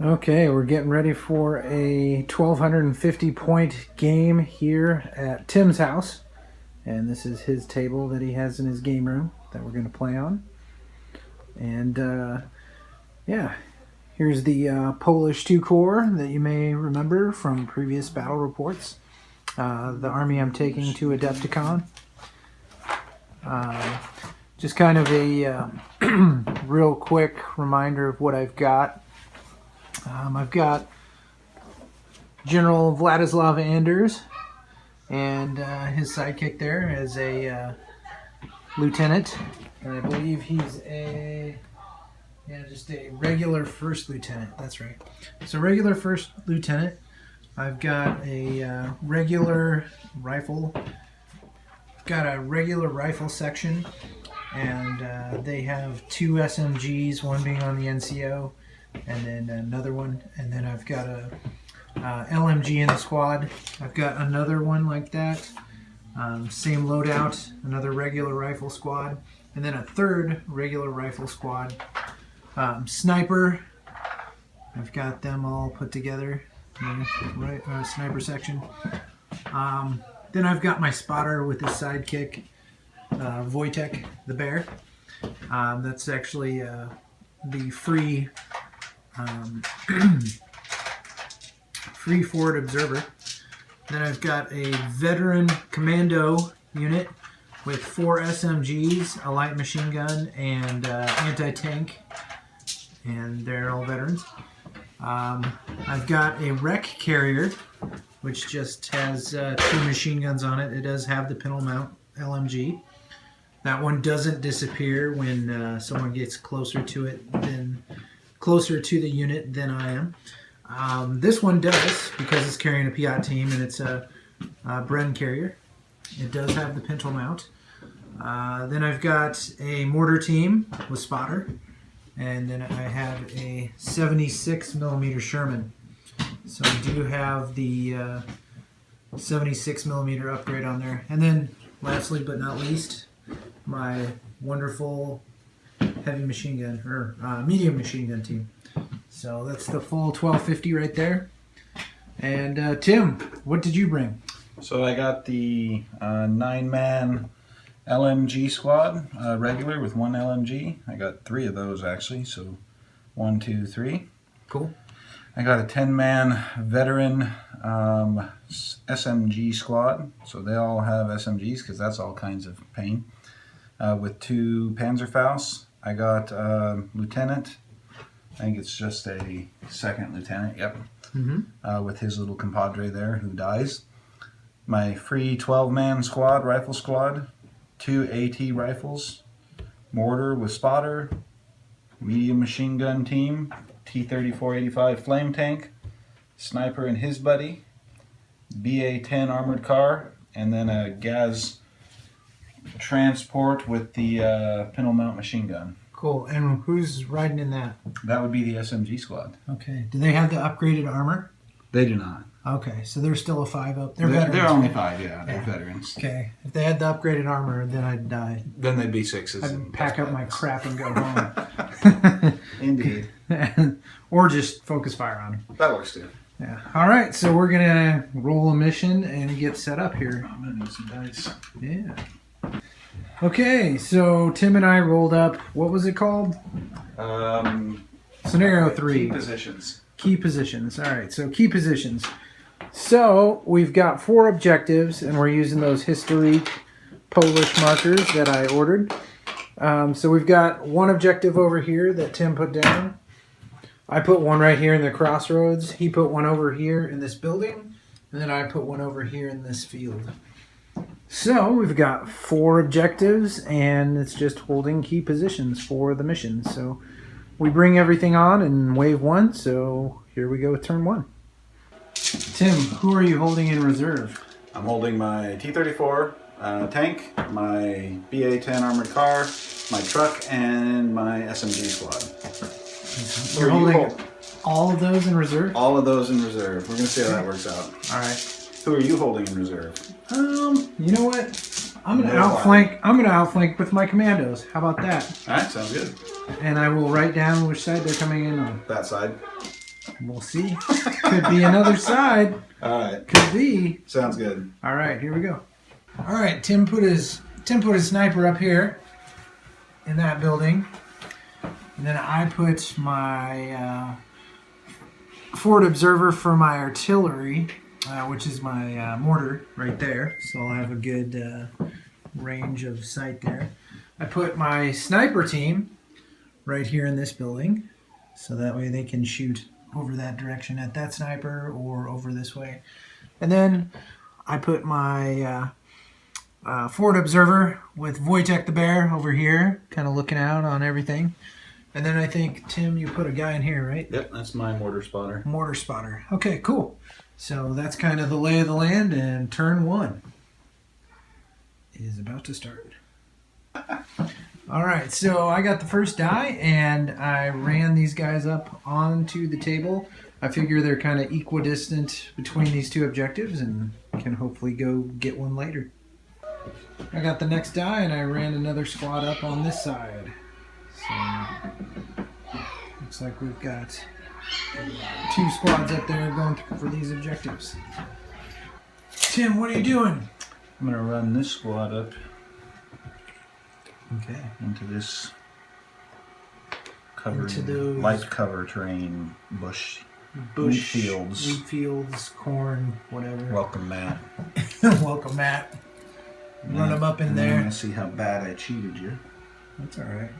Okay, we're getting ready for a 1,250 point game here at Tim's house. And this is his table that he has in his game room that we're going to play on. And yeah, here's the Polish 2 Corps that you may remember from previous battle reports. The army I'm taking to Adepticon. Just kind of a real quick reminder of what I've got. I've got General Vladislav Anders and his sidekick there as a lieutenant, and I believe he's just a regular first lieutenant. That's right. So regular first lieutenant. I've got a regular rifle. Got a regular rifle section, and they have 2 SMGs, one being on the NCO, and then another one, and then I've got a LMG in the squad. I've got another one like that, same loadout, another regular rifle squad, and then a third regular rifle squad. Sniper, I've got them all put together, right? Sniper section. Then I've got my spotter with his sidekick, Wojtek the bear. That's actually the free free forward observer. Then I've got a veteran commando unit with 4 SMGs, a light machine gun, and anti-tank, and they're all veterans. I've got a wreck carrier, which just has 2 machine guns on it. It does have the pintle mount LMG. That one doesn't disappear when someone gets closer to the unit than I am. This one does, because it's carrying a Piat team and it's a Bren carrier. It does have the pintle mount. Then I've got a mortar team with spotter, and then I have a 76mm Sherman. So I do have the 76mm upgrade on there. And then, lastly but not least, my wonderful heavy machine gun, or medium machine gun team. So that's the full 1250 right there. And Tim, what did you bring? So I got the 9-man LMG squad, regular with 1 LMG. I got 3 of those actually, so 1, 2, 3. Cool. I got a 10-man veteran SMG squad, so they all have SMGs because that's all kinds of pain. With 2 Panzerfaust. I got lieutenant. I think it's just a second lieutenant. Yep. Mm-hmm. With his little compadre there who dies. My free 12-man squad, rifle squad. 2 AT rifles. Mortar with spotter. Medium machine gun team. T-34-85 flame tank. Sniper and his buddy. BA-10 armored car. And then a Gaz transport with the pintle mount machine gun. Cool. And who's riding in that? That would be the SMG squad. Okay. Do they have the upgraded armor? They do not. Okay, so they're still a 5 up. They're veterans. They're only 5, yeah. They're veterans. Okay. If they had the upgraded armor, then I'd die. Then they'd be 6s. I'd pack up my crap and go home. Indeed. Or just focus fire on them. That works too. Yeah. All right, so we're going to roll a mission and get set up here. I'm going to need some dice. Yeah. Okay, so Tim and I rolled up, what was it called? Scenario 3. Key positions. Key positions. All right, so key positions. So we've got 4 objectives, and we're using those historique Polish markers that I ordered. So we've got 1 objective over here that Tim put down. I put 1 right here in the crossroads. He put 1 over here in this building, and then I put 1 over here in this field. So we've got 4 objectives, and it's just holding key positions for the mission. So we bring everything on in wave 1, so here we go with turn 1. Tim, who are you holding in reserve? I'm holding my T-34 tank, my BA-10 armored car, my truck, and my SMG squad. We're holding all of those in reserve? All of those in reserve. We're going to see how that works out. All right. Who are you holding in reserve? You know what? I'm gonna outflank with my commandos. How about that? All right, sounds good. And I will write down which side they're coming in on. That side. We'll see. Could be another side. All right. Could be. Sounds good. All right, here we go. All right, Tim put his sniper up here in that building, and then I put my forward observer for my artillery, which is my mortar right there. So I'll have a good range of sight there. I put my sniper team right here in this building, so that way they can shoot over that direction at that sniper or over this way. And then I put my forward observer with Wojtek the bear over here, kind of looking out on everything. And then I think, Tim, you put a guy in here, right? Yep, that's my mortar spotter. Mortar spotter. Okay, cool. So that's kind of the lay of the land, and turn 1 is about to start. All right, so I got the first die, and I ran these guys up onto the table. I figure they're kind of equidistant between these two objectives and can hopefully go get one later. I got the next die, and I ran another squad up on this side. So, looks like we've got 2 squads up there going for these objectives. Tim, what are you doing? I'm going to run this squad up Okay. into this covered, Into those light cover terrain, bush, bush, fields. wheat fields, corn, whatever. Welcome, Matt. Welcome, Matt. Run them up in and there. I'm going to see how bad I cheated you. That's all right.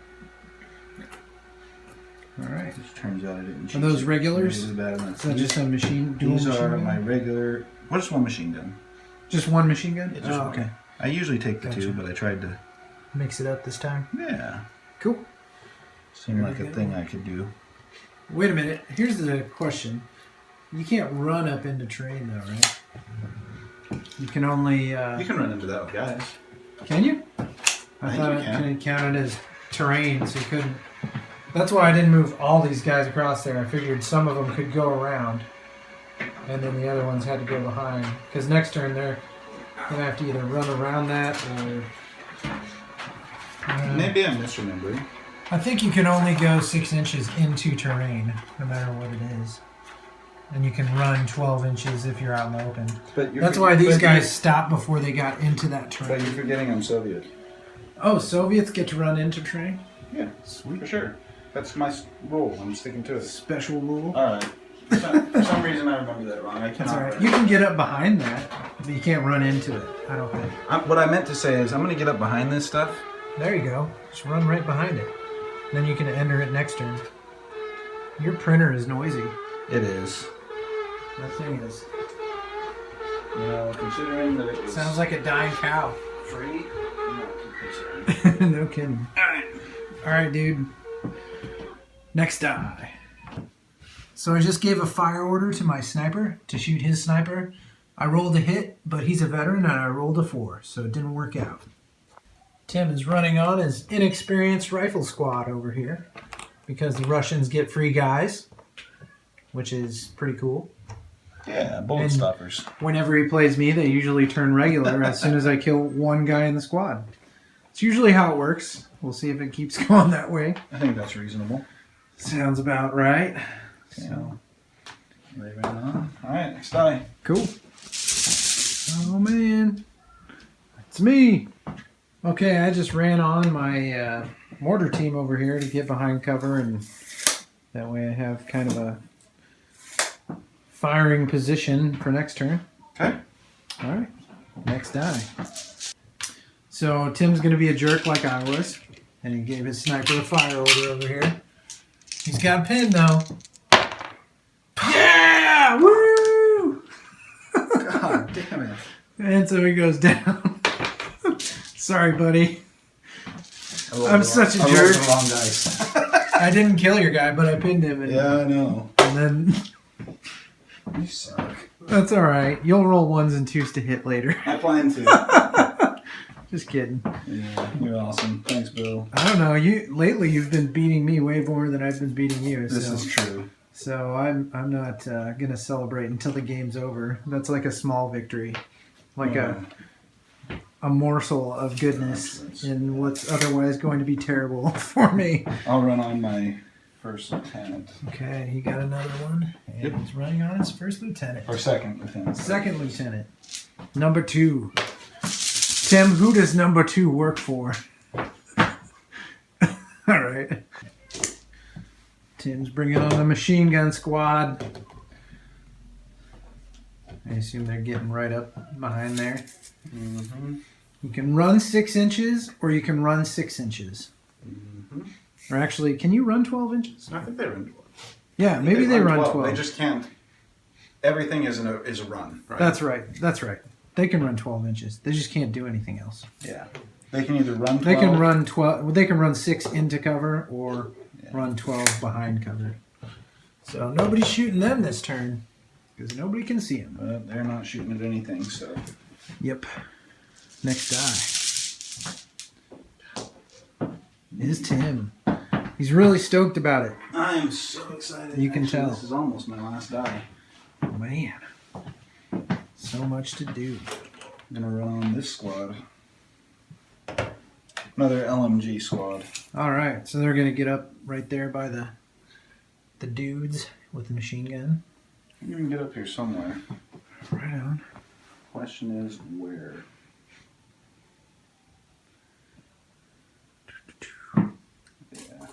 All right. It just turns out I didn't cheat. Are those you regulars? really bad enough. Is that just a machine? Dual These machine are gun? my regular. What is one machine gun? Just one machine gun? Yeah, just oh, one. okay. I usually take the Gotcha. 2, but I tried to. Mix it up this time. Yeah. Cool. Seemed like a Very thing good. I could do. Wait a minute. Here's the question. You can't run up into terrain though, right? You can only... You can run into that with guys. Can you? I think thought you it can. counted as terrain, so you couldn't... That's why I didn't move all these guys across there. I figured some of them could go around, and then the other ones had to go behind. Because next turn they're going to have to either run around that or... Maybe I'm misremembering. I think you can only go 6 inches into terrain, no matter what it is. And you can run 12 inches if you're out in the open. But That's why these guys stopped before they got into that terrain. But you're forgetting I'm Soviet. Oh, Soviets get to run into terrain? Yeah, Sweet. for sure. That's my rule. I'm sticking to it. Special rule. All right. For some reason, I remember that wrong. I That's cannot. all right. You can get up behind that, but you can't run into it, I don't think. What I meant to say is I'm going to get up behind this stuff. There you go. Just run right behind it. Then you can enter it next turn. Your printer is noisy. It is. That thing is. You know, considering that it was Sounds like a dying cow. free, I'm not too concerned. No kidding. All right, dude. Next die. So I just gave a fire order to my sniper to shoot his sniper. I rolled a hit, but he's a veteran, and I rolled a 4, so it didn't work out. Tim is running on his inexperienced rifle squad over here because the Russians get free guys, which is pretty cool. Yeah, bullet And- stoppers. Whenever he plays me, they usually turn regular as soon as I kill one guy in the squad. It's usually how it works. We'll see if it keeps going that way. I think that's reasonable. Sounds about right. Okay. So, They ran on. All right, next die. cool. Oh man, it's me. Okay, I just ran on my mortar team over here to get behind cover, and that way I have kind of a firing position for next turn. Okay. All right, next die. So Tim's going to be a jerk like I was, and he gave his sniper a fire order over here. He's got a pin though. Yeah! Woo! God damn it. And so he goes down. Sorry, buddy. I'm such a I rolled jerk. the wrong dice. I didn't kill your guy, but I pinned him. And, Yeah, I know. and then You suck. that's all right. You'll roll 1s and 2s to hit later. I plan to. Just kidding. Yeah, you're awesome. Thanks, Bill. I don't know. Lately you've been beating me way more than I've been beating you. This so. is true. So I'm not gonna celebrate until the game's over. That's like a small victory, like a morsel of goodness Nonsense. in what's otherwise going to be terrible for me. I'll run on my first lieutenant. Okay, he got another one. And Yep. he's running on his first lieutenant. Or second lieutenant. Second lieutenant. Number 2. Tim, who does number 2 work for? All right. Tim's bringing on the machine gun squad. I assume they're getting right up behind there. Mm-hmm. You can run 6 inches or you can run 6 inches. Mm-hmm. Or actually, can you run 12 inches? I think they run 12. Yeah, maybe they run 12. They just can't. Everything is a run. Right? That's right. That's right. They can run 12 inches. They just can't do anything else. Yeah. They can either run 12. They can run 12. They can run 6 into cover or run 12 behind cover. So nobody's shooting them this turn because nobody can see them. But they're not shooting at anything, so. Yep. Next die is Tim. He's really stoked about it. I am so excited. You can tell. This is almost my last die. Man, so much to do. I'm gonna run on this squad. Another LMG squad. All right, so they're gonna get up right there by the dudes with the machine gun. You can get up here somewhere. Right on. Question is where? Yeah.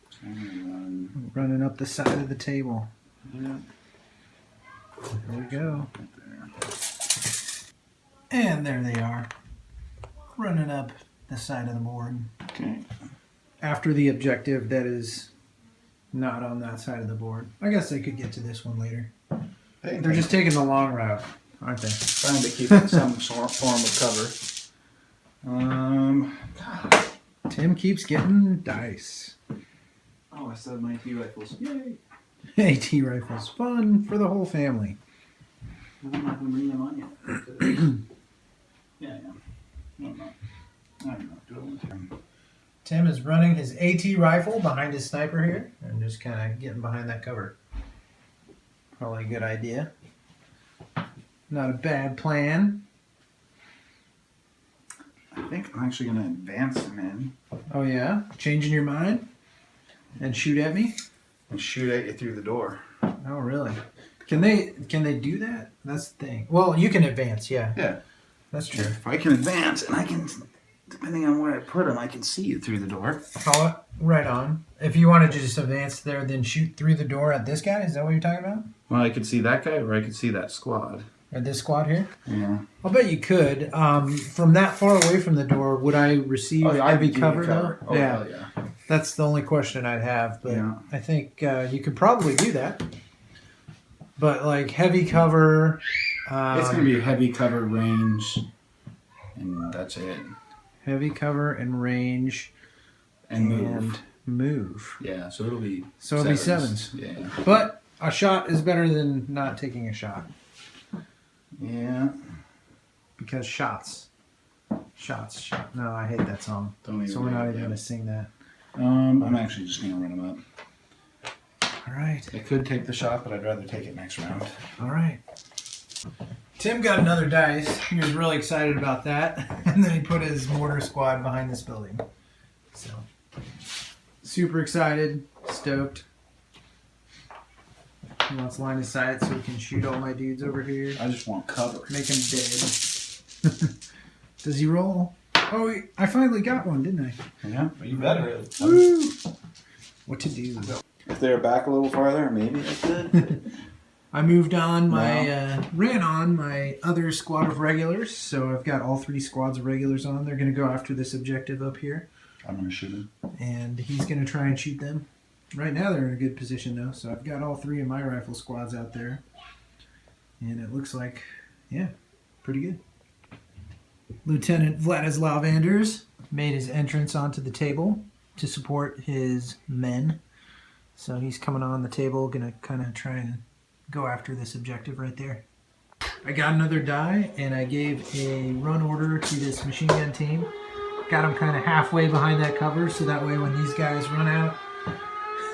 So I'm gonna run. Running up the side of the table. Yeah. There we go. Right there. And there they are. Running up the side of the board. Okay. After the objective that is not on that side of the board. I guess they could get to this one later. They're just taking the long route, aren't they? trying to keep it some form of cover. God. Tim keeps getting dice. Oh, I still have my AT rifles. Yay! AT rifles. Fun for the whole family. I'm not going to bring them on yet. Yeah, I am. No, I'm not. I'm not doing it. Tim is running his AT rifle behind his sniper here and just kind of getting behind that cover. Probably a good idea. Not a bad plan. I think I'm actually going to advance them in Oh yeah? Changing your mind? And shoot at me? and shoot at you through the door. Oh really? Can they do that? That's the thing. Well, you can advance, yeah. Yeah. That's true. If I can advance and I can, depending on where I put them, I can see you through the door. Oh, right on. If you wanted to just advance there, then shoot through the door at this guy, is that what you're talking about? Well, I could see that guy or I could see that squad. Or this squad here? Yeah. I'll bet you could. From that far away from the door, would I receive heavy cover though? Oh, yeah. hell yeah. That's the only question I'd have, but Yeah. I think you could probably do that. But like heavy cover, It's going to be heavy cover range, and that's it. heavy cover and range And move. and move. Yeah, so it'll be So it'll be sevens. Yeah. But a shot is better than not taking a shot Yeah. because shots. No, I hate that song. Don't even So we're not do it, even yeah. going to sing that. I'm actually just going to run them up. All right. I could take the shot, but I'd rather take it next round. All right. Tim got another dice. He was really excited about that. And then he put his mortar squad behind this building. So, super excited, stoked. He wants line of sight so he can shoot all my dudes over here. I just want cover. Make him dead. Does he roll? Oh, I finally got one, didn't I? Yeah, but you better. Woo! What to do? If they're back a little farther, maybe I could. I moved on ran on my other squad of regulars, so I've got all 3 squads of regulars on. They're going to go after this objective up here, I'm going to shoot him. and he's going to try and shoot them. Right now they're in a good position, though, so I've got all 3 of my rifle squads out there, and it looks like, yeah, pretty good. Lieutenant Vladislav Anders made his entrance onto the table to support his men, so he's coming on the table, going to kind of try and go after this objective right there. I got another die, and I gave a run order to this machine gun team. Got them kind of halfway behind that cover, so that way when these guys run out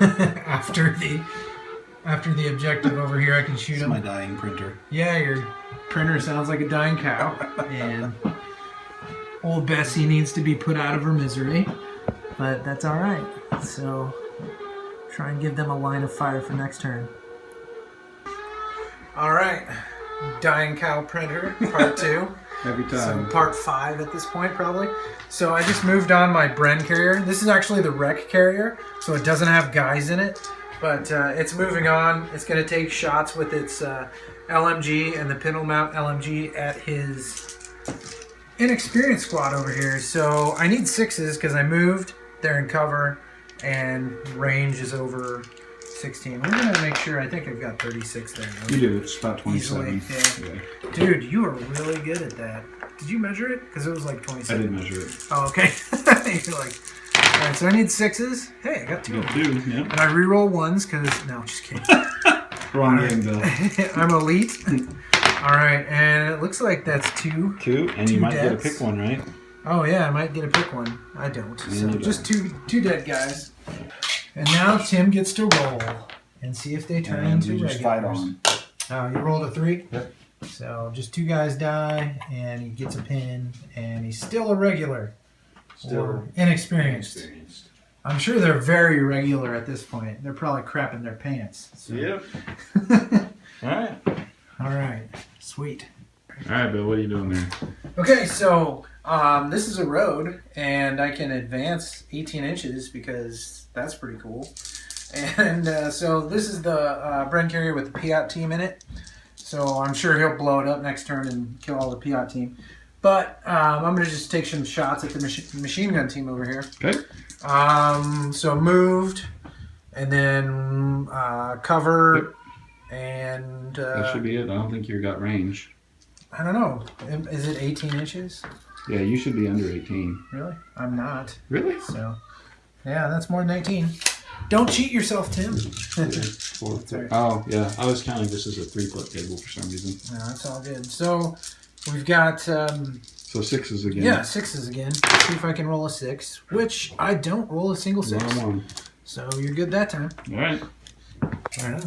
after the objective over here, I can shoot It's them. my dying printer. Yeah, your printer sounds like a dying cow, and old Bessie needs to be put out of her misery, but that's all right. So Try and give them a line of fire for next turn. All right. Dying Cow Predator, part 2. Every time. So part 5 at this point, probably. So I just moved on my Bren carrier. This is actually the wreck carrier, so it doesn't have guys in it. But it's moving on. It's going to take shots with its LMG and the pintle mount LMG at his inexperienced squad over here. So I need 6s because I moved. They're in cover, and range is over 16. We're going to make sure. I think I've got 36 there. Right? You do. It's about 27. Easily, yeah. Dude, you are really good at that. Did you measure it? Because it was like 27. I did measure it. Oh, okay. You're like, all right, so I need 6s. Hey, I got 2. You got 2, yeah. And I reroll 1s because, no, just kidding. Wrong game, Bill. I'm elite. All right, and it looks like that's 2. 2, and you might get to pick one, right? Oh, yeah, I might get to pick one. I don't. So you just two dead guys. And now Tim gets to roll and see if they turn into you just regulars. fight on. Oh, you rolled a 3? Yep. So just 2 guys die, and he gets a pin, and he's still a regular. Or inexperienced. I'm sure they're very regular at this point. They're probably crapping their pants. So. Yep. All right. All right. Sweet. All right, Bill. What are you doing there? Okay, so this is a road, and I can advance 18 inches because that's pretty cool. And so this is the Bren carrier with the Piat team in it. So I'm sure he'll blow it up next turn and kill all the Piat team. But I'm going to just take some shots at the machine gun team over here. Okay. So moved, and then cover, and... that should be it. I don't think you got range. I don't know. Is it 18 inches? Yeah, you should be under 18. Really? I'm not. Really? So, yeah, that's more than 18. Don't cheat yourself, Tim. Right. Oh, yeah. I was counting this as a 3-foot table for some reason. No, that's all good. So, we've got... so 6s again. Yeah, 6s again. Let's see if I can roll a 6, which I don't roll a single 6. 1-on-1. So, you're good that time. All right. Right on.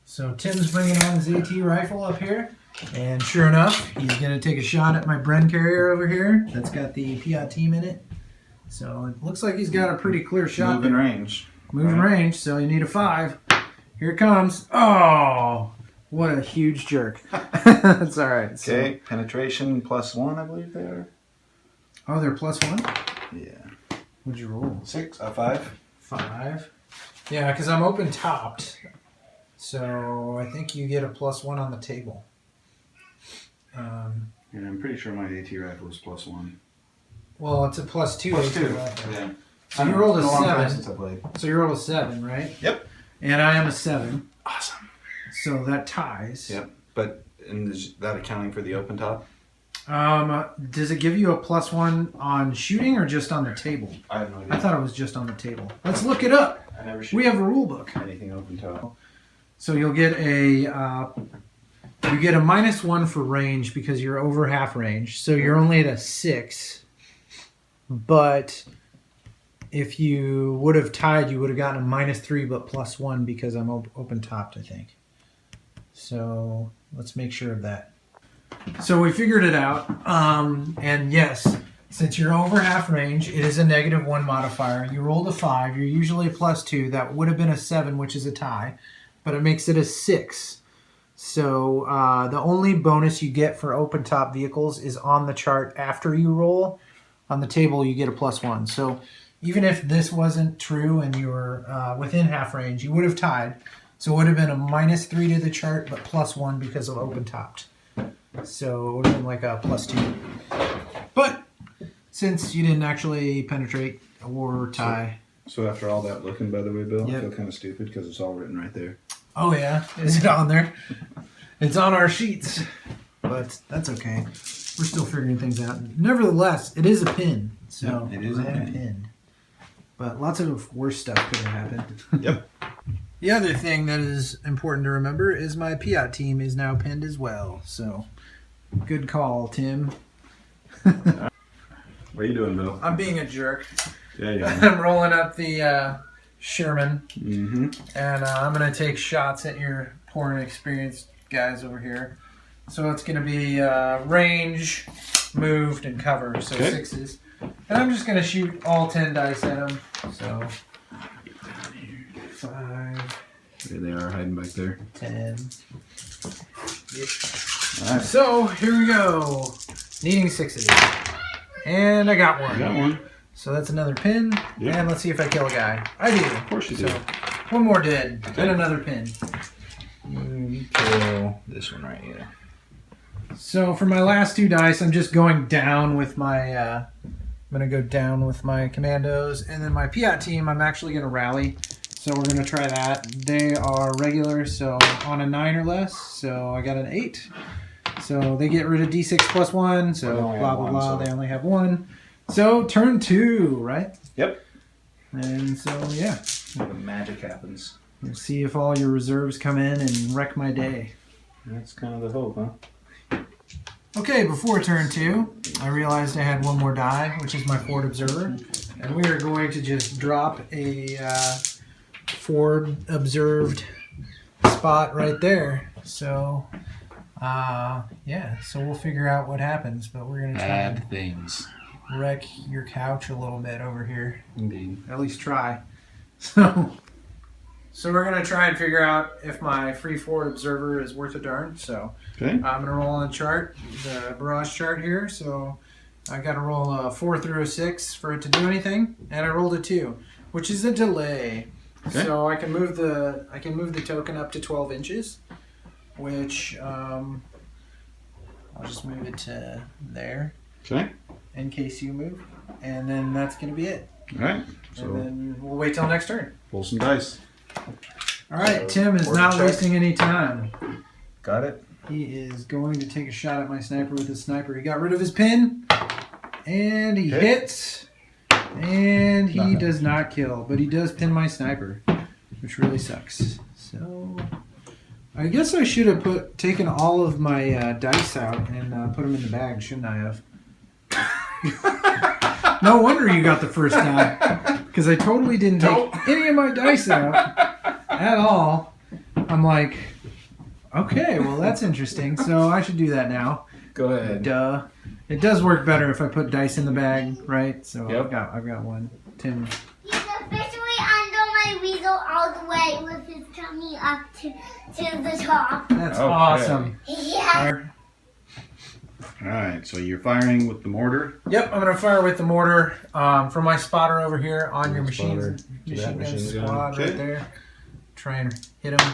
So Tim's bringing on his AT rifle up here. And sure enough, he's going to take a shot at my Bren carrier over here. That's got the Piat team in it. So it looks like he's got a pretty clear shot. moving range. Moving range, so you need a 5. Here it comes. Oh, what a huge jerk. That's all right. Okay, penetration +1, I believe they are. Oh, they're +1? Yeah. What'd you roll? 5. 5. Yeah, because I'm open topped. So I think you get a +1 on the table. Yeah, I'm pretty sure my AT rifle is +1. Well, it's a +2. +2. Rifle. Yeah. So you rolled a 7. Since I played. So you rolled a 7, right? Yep. And I am a 7. Awesome. So that ties. Yep. But is that accounting for the open top? Does it give you a +1 on shooting or just on the table? I have no idea. I thought it was just on the table. Let's look it up. I never shoot We have a rule book. anything open top. So you'll get a -1 for range because you're over half range. So you're only at a 6. But if you would have tied, you would have gotten a -3 but +1 because I'm open topped, I think. So let's make sure of that. So we figured it out. And yes, since you're over half range, it is a -1 modifier. You rolled a 5. You're usually a +2. That would have been a 7, which is a tie. But it makes it a 6. So the only bonus you get for open top vehicles is on the chart after you roll. On the table, you get a +1. So even if this wasn't true and you were within half range, you would have tied. So it would have been a -3 to the chart, but +1 because of open topped. So it would have been like a +2. But since you didn't actually penetrate or tie. So after all that looking, by the way, Bill, Yep. I feel kind of stupid because it's all written right there. Oh yeah, is it on there? It's on our sheets, but that's okay. We're still figuring things out. Nevertheless, it is a pin, so Yep, it is a I am pin. pinned. But lots of worse stuff could have happened. Yep. The other thing that is important to remember is my Piat team is now pinned as well. So, good call, Tim. What are you doing, Bill? I'm being a jerk. Yeah. I'm rolling up the Sherman, Mm-hmm. and I'm going to take shots at your poor inexperienced guys over here. So it's going to be range, moved, and cover, so Okay. 6s. And I'm just going to shoot all 10 dice at them. So 5, There they are hiding back there. 10. All right. So here we go. Needing 6 of these. And I got one. I got one. So that's another pin. Yep. And let's see if I kill a guy. I do. Of course you do. So one more dead. Okay. And another pin. You kill this one right here. So for my last 2 dice, I'm just going down with my. I'm gonna go down with my commandos, and then my Piat team. I'm actually gonna rally. So we're gonna try that. They are regular, so on a 9 or less. So I got an 8. So they get rid of D6 plus 1. So They only blah have blah one, blah. so- They only have 1. So turn 2, right? Yep. And so yeah, The magic happens. we'll see if all your reserves come in and wreck my day. That's kind of the hope, huh? Okay, before turn 2, I realized I had one more die, which is my forward observer, and we are going to just drop a forward observed spot right there. So, yeah, so we'll figure out what happens, but we're gonna try and things. wreck your couch a little bit over here. Indeed. At least try. So we're gonna try and figure out if my free forward observer is worth a darn. So. Okay. I'm going to roll on the chart, the barrage chart here. So I got to roll a 4 through a 6 for it to do anything, and I rolled a 2, which is a delay. Okay. So I can move the token up to 12 inches, which I'll just move it to there Okay. in case you move, and then that's going to be it. All right. And So then we'll wait till next turn. pull some dice. All right, So, Tim is order not check. wasting any time. Got it? He is going to take a shot at my sniper with his sniper. He got rid of his pin, and he Hit. hits, and he Nothing. does not kill, but he does pin my sniper, which really sucks. So I guess I should have taken all of my dice out and put them in the bag, shouldn't I have? No wonder you got the first die, because I totally didn't take any of my dice out at all. I'm like, okay, well that's interesting. So I should do that now. Go ahead. Duh. It does work better if I put dice in the bag, right? So Yep. I've got one. Tim. He's officially under my weasel all the way with his tummy up to the top. That's Okay. awesome. Yeah. All right. So you're firing with the mortar. Yep, I'm gonna fire with the mortar from my spotter over here on your machine Spotter to that gun machine gun. squad Okay. right there. Try and hit him.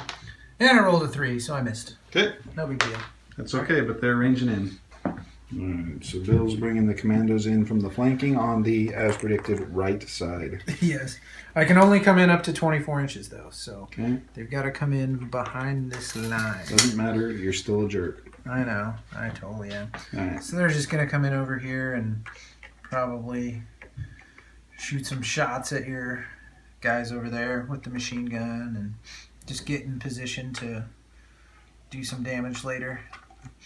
And I rolled a 3, so I missed. Okay. No big deal. That's okay, but they're ranging in. Alright, so Bill's bringing the commandos in from the flanking on the, as predicted, right side. Yes. I can only come in up to 24 inches though, so Okay? they've got to come in behind this line. Doesn't matter, you're still a jerk. I know. I totally am. Alright, So they're just gonna come in over here and probably shoot some shots at your guys over there with the machine gun and just get in position to do some damage later.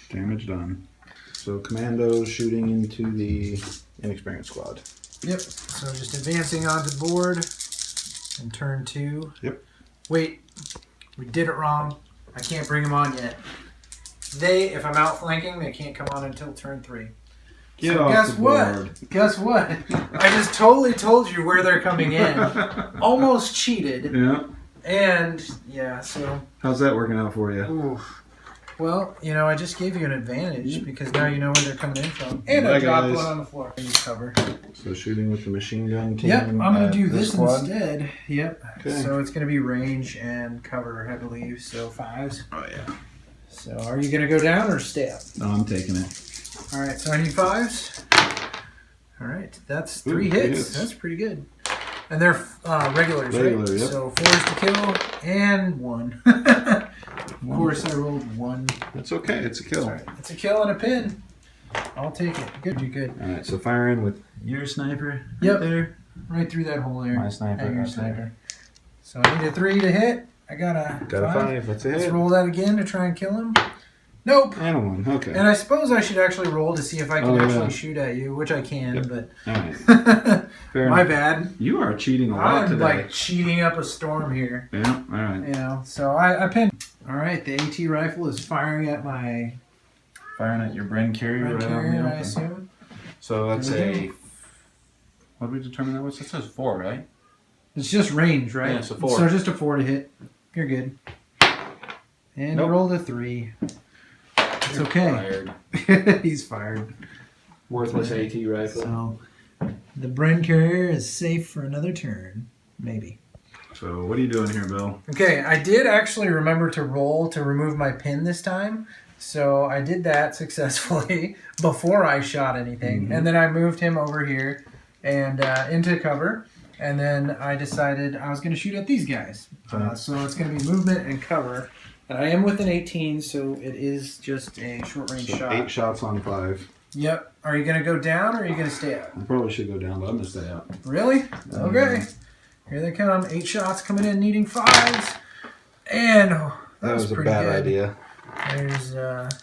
damage done. So commandos shooting into the inexperienced squad. Yep. So just advancing onto the board and turn 2. Yep. Wait, we did it wrong. I can't bring them on yet. If I'm outflanking, they can't come on until turn 3. Get So off guess the what? board. Guess what? I just totally told you where they're coming in. Almost cheated. Yeah. And yeah, so How's that working out for you? oof. Well, I just gave you an advantage because now you know where they're coming in from. And I Bye, dropped guys. one on the floor. You cover. So shooting with the machine gun team. Yep, I'm gonna at do this squad? instead. Yep. Okay. So it's gonna be range and cover, I believe. So 5s. Oh yeah. So are you gonna go down or stay up? No, I'm taking it. All right. So I need 5s. All right. That's 3 Ooh, 3 hits. hits. That's pretty good. And they're regulars, Regular, right? yep. So 4s to kill and 1. Of course, I rolled 1. That's okay. It's a kill. Sorry. It's a kill and a pin. I'll take it. Good, you good. All right. So firing with your sniper. Yep. Right there. Right through that hole there. My sniper, And your right sniper. So I need a 3 to hit. I got a Got a 5. That's a Let's hit. roll that again to try and kill him. Nope. And a 1. Okay. And I suppose I should actually roll to see if I can Oh, yeah. actually shoot at you, which I can, Yep. but All right. Fair my enough. bad. You are cheating a lot I'm today. like cheating up a storm here. Yeah. All right. So I pinned. All right, the AT rifle is firing at my Firing at your brain carrier red right on carrier, the I open. assume. So that's There we a. What did we determine that was? That says 4, right? It's just range, right? Yeah, it's a 4. So just a 4 to hit. You're good. And Nope. you rolled a 3. It's okay. Fired. He's fired. Worthless AT rifle. So the Bren carrier is safe for another turn. Maybe. So what are you doing here, Bill? Okay, I did actually remember to roll to remove my pin this time. So I did that successfully before I shot anything. Mm-hmm. And then I moved him over here and into cover. And then I decided I was going to shoot at these guys. So it's going to be movement and cover. And I am with an 18, so it is just a short range So shot. 8 shots on 5. Yep. Are you going to go down or are you going to stay up? I probably should go down, but I'm gonna stay up. Really? Okay. Here they come. 8 shots coming in, needing 5s. And That was a pretty bad good. idea. There's That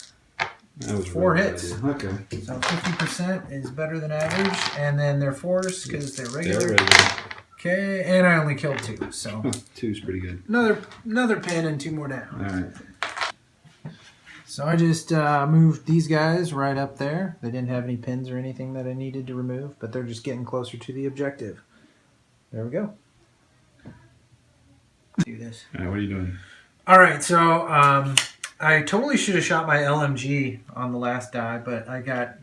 was a 4 really bad hits. idea. Okay. so 50% is better than average, and then they're 4s because they're They're regular. regular. Okay, and I only killed 2, so 2's pretty good. another pin and 2 more down. All right. So I just moved these guys right up there. They didn't have any pins or anything that I needed to remove, but they're just getting closer to the objective. There we go. Do this. All right. What are you doing? All right, so I totally should have shot my LMG on the last die, but I got,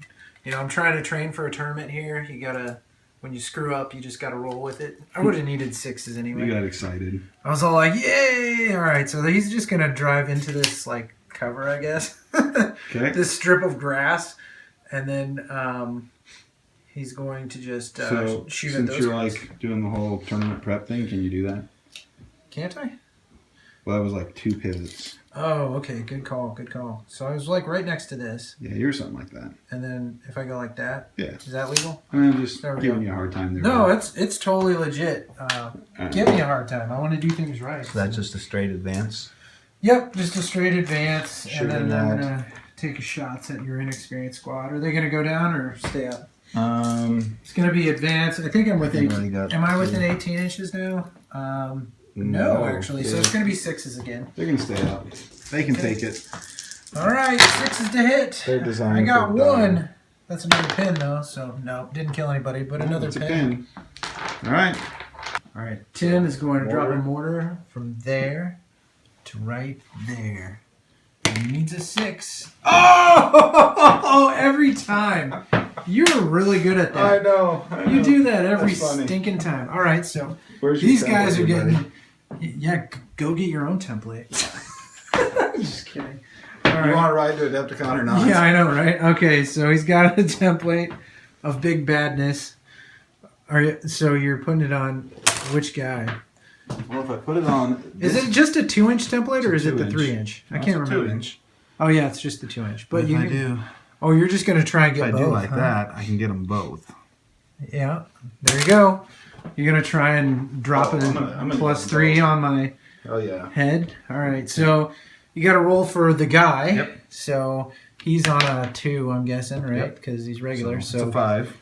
I'm trying to train for a tournament here. You gotta, when you screw up, you just gotta roll with it. I would have needed 6s anyway. You got excited. I was all like, yay! All right, so he's just gonna drive into this like cover, I guess. Okay. This strip of grass, and then he's going to just So shoot at since those you're guys. like doing the whole tournament prep thing, can you do that? Can't I? Well, that was like 2 pivots. Oh, okay. Good call. Good call. So I was like right next to this, Yeah, you're something like that. and then if I go like that, Yeah. is that legal? I mean, I'm just There we giving go. you a hard time there. No, Bill. it's totally legit. Give me a hard time. I want to do things right. So that's just a straight advance. Yep, just a straight advance, Shooting and then I'm at- gonna take shots at your inexperienced squad. Are they gonna go down or stay up? Um, It's gonna be advanced. I think I'm within. I've already got Am I within 2. 18 inches now? No, No, actually. So yeah. it's gonna be 6s again. They're gonna stay up. They can take it. All right, 6s to hit. They're designed. I got for dying. 1. That's another pin though. So no, didn't kill anybody, but another It's a pin. All right. All right, Tim is going to drop a Mortar. mortar from there to right there. And he needs a 6. Oh, every time. You're really good at that. know. You do that every That's funny. stinking time. All right, so Where's your these guys are template, buddy? getting. Yeah, go get your own template. Just kidding. All You right. want to ride to Adepticon or not? Yeah, I know, right? Okay, so he's got a template of big badness. So you're putting it on which guy? Well, if I put it on, Is it just a 2-inch template or is it the 2-inch. 3-inch? I No, can't it's a remember. 2-inch. Oh yeah, it's just the 2-inch. But if you I do, Oh, you're just gonna try and if get I both. do like huh? that, I can get them both. Yeah. There you go. You're gonna try and drop Oh, it I'm gonna plus get 3 both. on my Oh yeah. head. All right. So you got to roll for the guy. Yep. So he's on a 2, I'm guessing, right? Yep. Because he's regular. So it's a 5.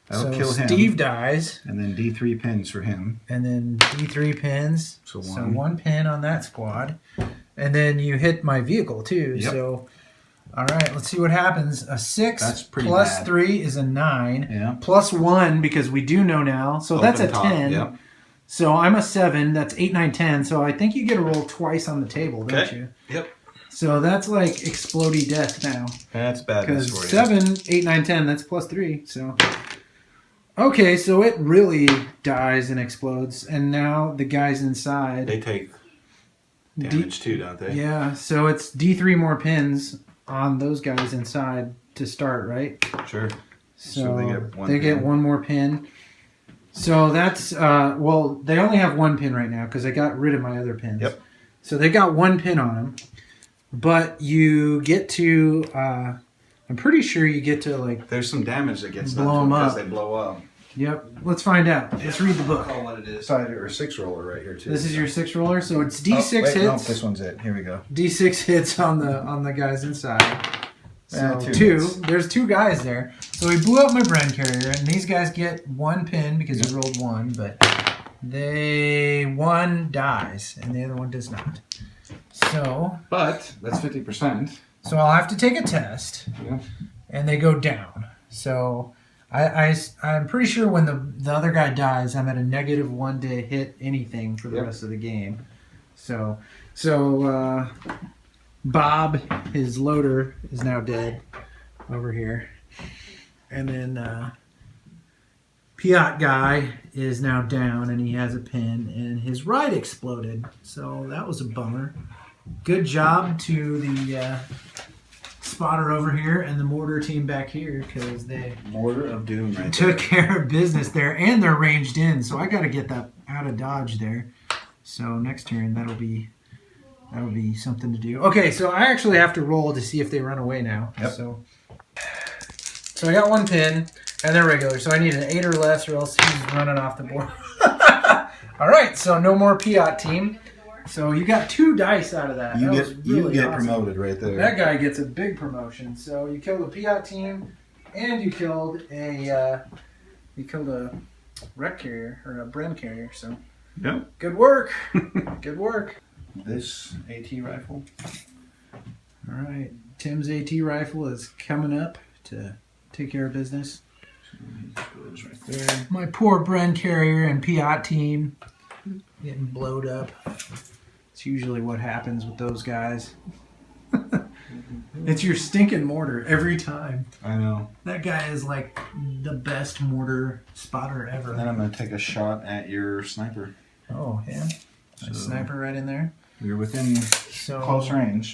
That'll so kill him. Steve dies, And then D3 pins for him. and then D3 pins. So So 1. 1 pin on that squad, and then you hit my vehicle too. Yep. So, all right, let's see what happens. A 6 That's pretty plus bad. 3 is a 9. Yeah. Plus 1 because we do know now. So that's a Open top, 10. Yep. So I'm a 7. That's 8, 9, 10. So I think you get to roll twice on the table, don't Okay. you? Yep. So that's like explodey death now. That's bad Because for you. 7, 8, 9, 10, that's plus 3. So okay, so it really dies and explodes. And now the guys inside. They take damage too, don't they? Yeah, so it's D3 more pins on those guys inside to start, right? Sure. So they get one they get pin. one more pin. So that's, well, they only have 1 pin right now because I got rid of my other pins. Yep. So they got 1 pin on them. But you get to, I'm pretty sure you get to like, There's some damage that gets Blow done to 'em because up. they blow up. yep, let's find out. Let's read the book. Call what it is. Side or 6 roller right here too. This is your 6 roller, so it's Oh, D6 wait, no, hits. this one's it. Here we go. D6 hits on the guys inside. So 2 2. hits. There's 2 guys there. So he blew up my Bren carrier, and these guys get 1 pin because he rolled 1, but one dies and the other one does not. So But that's 50%. I'll have to take a test, Yeah. and they go down. So I'm pretty sure when the other guy dies, I'm at a -1 to hit anything for the Yep. rest of the game. So Bob, his loader, is now dead over here. And then Piat guy is now down and he has a pin and his ride exploded. So that was a bummer. Good job to the spotter over here and the mortar team back here because they Mortar of Doom right took care of business there and they're ranged in. So I got to get that out of dodge there. So next turn that'll be something to do. Okay, so I actually have to roll to see if they run away now. Yep. So I got one pin and they're regular. So I need an 8 or less or else he's running off the board. All right, so no more Piat team. So you got 2 dice out of that. You That get was really awesome. promoted right there. That guy gets a big promotion. So you killed a Piat team, and you killed a wreck carrier or a Bren carrier. So Yep. good work, good work. This AT rifle. All right, Tim's AT rifle is coming up to take care of business. Goes right there. My poor Bren carrier and Piat team getting blowed up. It's usually what happens with those guys. It's your stinking mortar every time. I know. That guy is like the best mortar spotter And then ever. I'm going to take a shot at your sniper. Oh, yeah. So A sniper right in there. You're within So close range.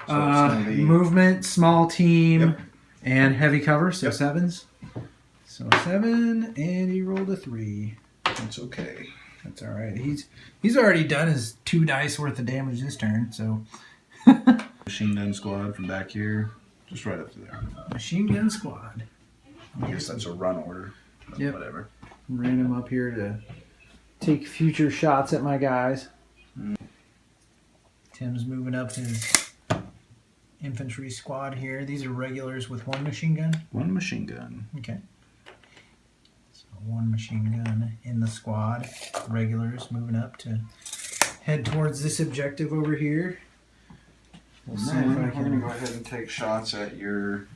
So it's gonna be movement, small team, Yep. and heavy cover. So Yep. 7s. So 7, and he rolled a 3. it's okay. That's all right. He's already done his 2 dice worth of damage this turn. So Machine gun squad from back here, just right up to there. machine gun squad. I guess that's a run order. But Yep. Whatever. Ran him up here to take future shots at my guys. Tim's moving up his infantry squad here. These are regulars with 1 machine gun. One machine gun. Okay. So 1 machine gun in the squad. Regulars moving up to head towards this objective over here. We'll see if I We're going to can. go ahead and take shots at your,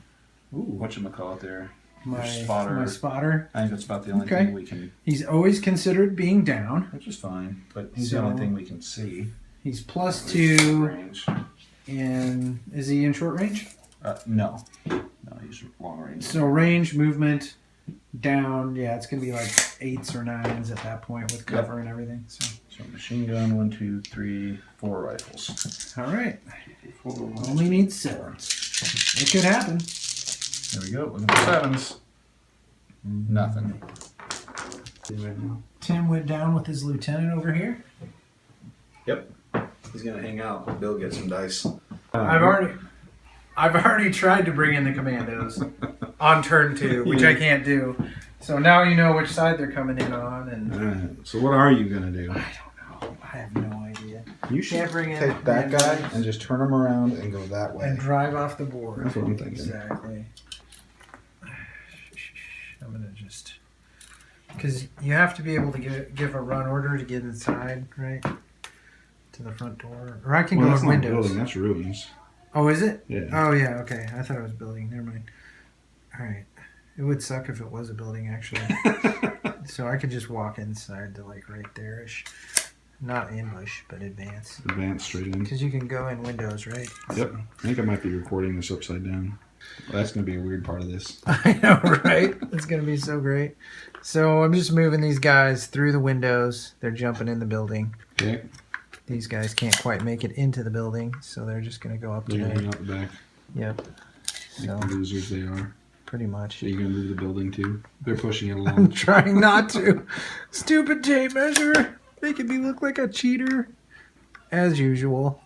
Ooh, whatchamacallit there. my spotter. My spotter. I think that's about the only Okay. thing we can, He's always considered being down. which is fine, but he's So- the only thing we can see. He's +2, Range. and is he in short range? No. No, he's long range. So range, movement, down. Yeah, it's gonna be like 8s or 9s at that point with cover and everything. So, So machine gun, 1, 2, 3, 4 rifles. all right. 4. Only needs 7. It could happen. There we go. Look at the 7s. Nothing. Tim went down with his lieutenant over here. Yep. He's gonna hang out. Bill get some dice. I've already tried to bring in the commandos on turn 2, which I can't do. So now you know which side they're coming in on, and So what are you gonna do? I don't know. I have no idea. You should Can't bring in take that guy commandos. and just turn him around and go that way. And drive off the board. That's what I'm thinking. Exactly. I'm gonna just because you have to be able to give a run order to get inside, right? To the front door, or I can Well, go that's in not windows. building. That's ruins. Oh, is it? Yeah. Oh, yeah. Okay, I thought it was building. Never mind. All right. It would suck if it was a building, actually. So I could just walk inside to like right there-ish. Not ambush, but advance. Advance straight in. Because you can go in windows, right? Yep. I think I might be recording this upside down. Well, that's gonna be a weird part of this. I know, right? It's going to be so great. So I'm just moving these guys through the windows. They're jumping in the building. Okay. These guys can't quite make it into the building, so they're just going to go up to They're gonna there. hang out the back. Yep. So, Like the losers they are. pretty much. So you gonna move the building too? They're pushing it I'm along. trying not to. Stupid tape measure. Making me look like a cheater. As usual.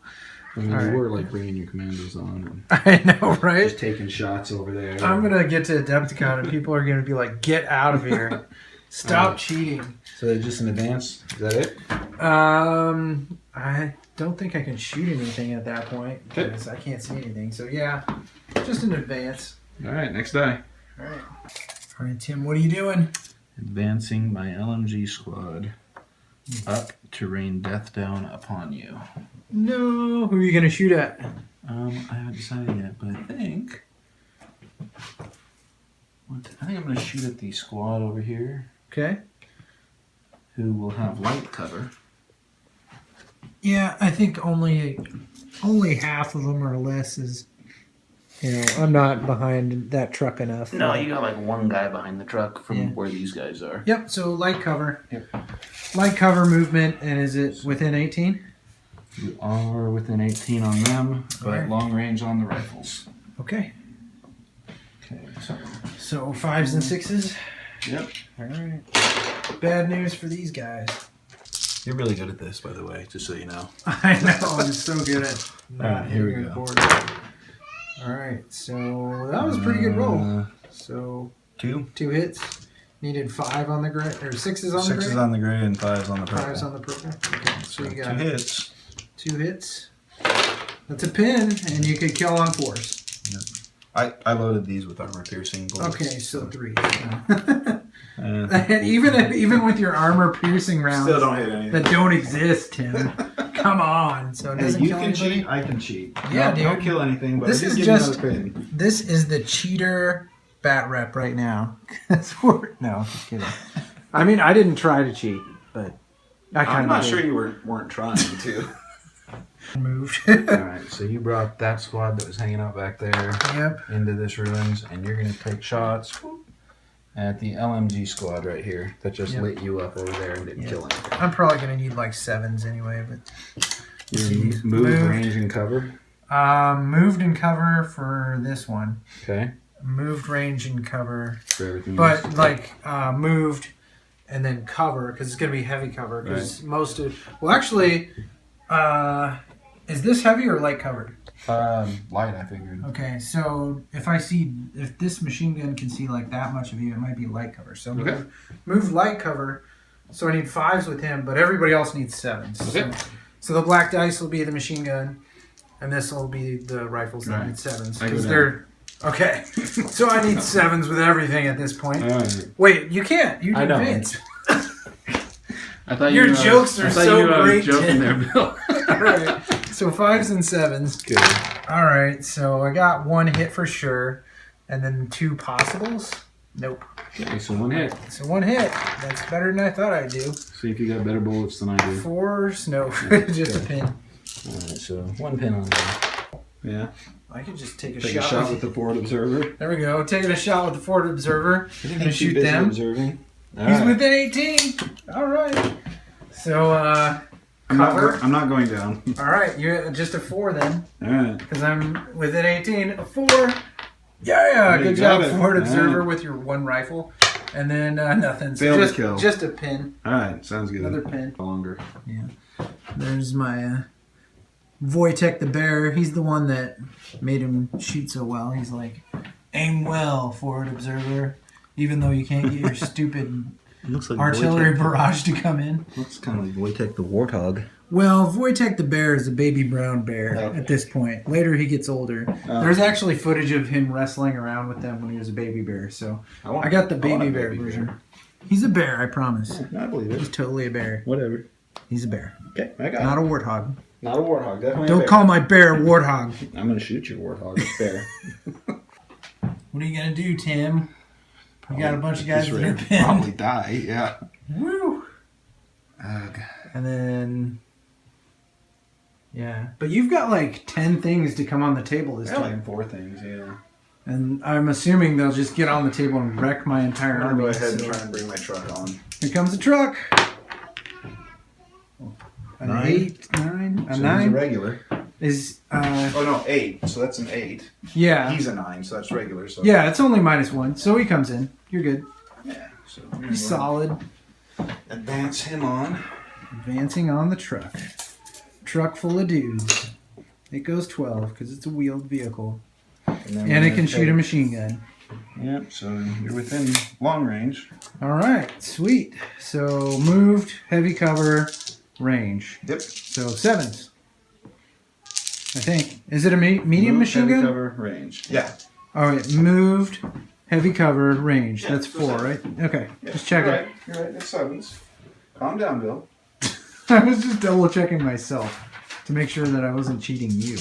I mean, All you right. were like bringing your commandos on I know, and right? just taking shots over there. I'm going to get to Adepticon and people are going to be like, get out of here. Stop cheating. So they're just an advance. Is that it? I don't think I can shoot anything at that point because I can't see anything. So yeah, just an advance. All right. Next die. All right, Tim, what are you doing? Advancing my LMG squad up to rain death down upon you. No, who are you going to shoot at? I haven't decided yet, but I think... I think I'm going to shoot at the squad over here, Okay. who will have light cover. Yeah, I think only half of them or less is. You know, I'm not behind that truck enough. No, you got like one guy behind the truck from where these guys are. Yep. So light cover. Yep. Light cover movement, and is it within 18? You are within 18 on them, but Alright. long range on the rifles. Okay. Okay. So 5s and 6s. Yep. All right. Bad news for these guys. You're really good at this, by the way, just so you know. I know. I'm so good at. Alright, here we hitting go. board. All right. So that was a pretty good roll. So 2. 2 hits. Needed 5 on the gray or 6s on the gray. 6s on the gray and 5s on the purple. 5s on the purple. Okay. So you 2 got hits. 2 hits. That's a pin, and you could kill on 4s. I loaded these with armor piercing bullets. Okay, so 3. And And even with your armor piercing rounds Still don't hit anything. that don't exist, Tim. Come on. So it Hey, doesn't you kill can anybody. cheat. I can cheat. Yeah, Don't dude. kill anything. But This I did is give just- you another pin. This is the cheater bat rep right now. No, just kidding. I mean, I didn't try to cheat, but I kind of I'm not sure you weren't trying to. moved. All right, so you brought that squad that was hanging out back there Yep. into this ruins, and you're gonna take shots at the LMG squad right here that just Yep. lit you up over there and didn't kill anything. I'm probably going to need like 7s anyway, but You move, Moved. range, and cover. moved and cover for this one. Okay, Moved range and cover. for everything. But else. like moved and then cover because it's going to be heavy cover because most of actually is this heavy or light covered? Light, I figured. Okay, so if this machine gun can see like that much of you, it might be light cover. So Okay. move light cover. So I need 5s with him, but everybody else needs 7s. Okay. So the black dice will be the machine gun, and this will be the rifles that Right. need 7s I go because down. they're okay. So I need 7s with everything at this point. All right. Wait, you can't. You I know. advanced. I thought Your knew jokes are I thought so you knew I was great, joking Tim. there, Bill. All right. So 5s and 7s. Good. All right. So I got 1 hit for sure, and then 2 possibles. Nope. Okay, so 1 hit. So 1 hit. That's better than I thought I'd do. See if you got better bullets than I do. 4s. No, just a pin. All right, so 1 pin on there. Yeah. I could just take a Take shot. a shot with the forward observer. There we go. Taking a shot with the forward observer. He's Gonna shoot them. Observing. All He's right. within 18. All right. So cover. I'm not going down. All right. You're just a 4 then, All right. because I'm within 18. A 4. Yeah. You Good got job, it. forward All observer right. with your 1 rifle, and then nothing. So Failed to just kill. just a pin. All right. Sounds good. Another pin. Longer. There's my Wojtek the bear. He's the one that made him shoot so well. He's like, aim well, forward observer. Even though you can't get your stupid Looks like artillery barrage to come in. Looks kind of like Wojtek the warthog. Well, Wojtek the bear is a baby brown bear Okay. at this point. Later he gets older. There's actually footage of him wrestling around with them when he was a baby bear. So I got the baby bear version. He's a bear, I promise. I believe He's it. totally a bear. Whatever. He's a bear. Okay, I got Not it. a warthog. Not a warthog. Definitely. Don't call my bear a warthog. I'm gonna shoot your warthog. It's fair. What are you going to do, Tim? You got a bunch of guys that are pinned. Probably die. Yeah. Woo! Ugh. And then, yeah. But you've got like 10 things to come on the table this I got time. like 4 things. Yeah. And I'm assuming they'll just get on the table and wreck my entire I'm gonna army. go ahead and so- try and bring my truck on. Here comes a truck. An 9. 8, 9, a So he's a 9 regular. is, Oh no, 8. So that's an 8. yeah. He's a 9, so that's regular. So Yeah, it's only -1, so he comes in. You're good. Yeah. So He's solid. advance him on. Advancing on the truck. Truck full of dudes. It goes 12 because it's a wheeled vehicle. then And we're it can gonna shoot a machine gun. Yep. So you're within long range. All right, sweet. So moved, heavy cover, range. Yep. So 7s. I think. Is it a medium Move, machine heavy gun? cover range. Yeah. All right, moved, heavy cover, range. Yeah, That's so 4, 7. right? Okay, Yeah, just check you're it. right. You're right. It's 7s. Calm down, Bill. I was just double checking myself to make sure that I wasn't cheating you,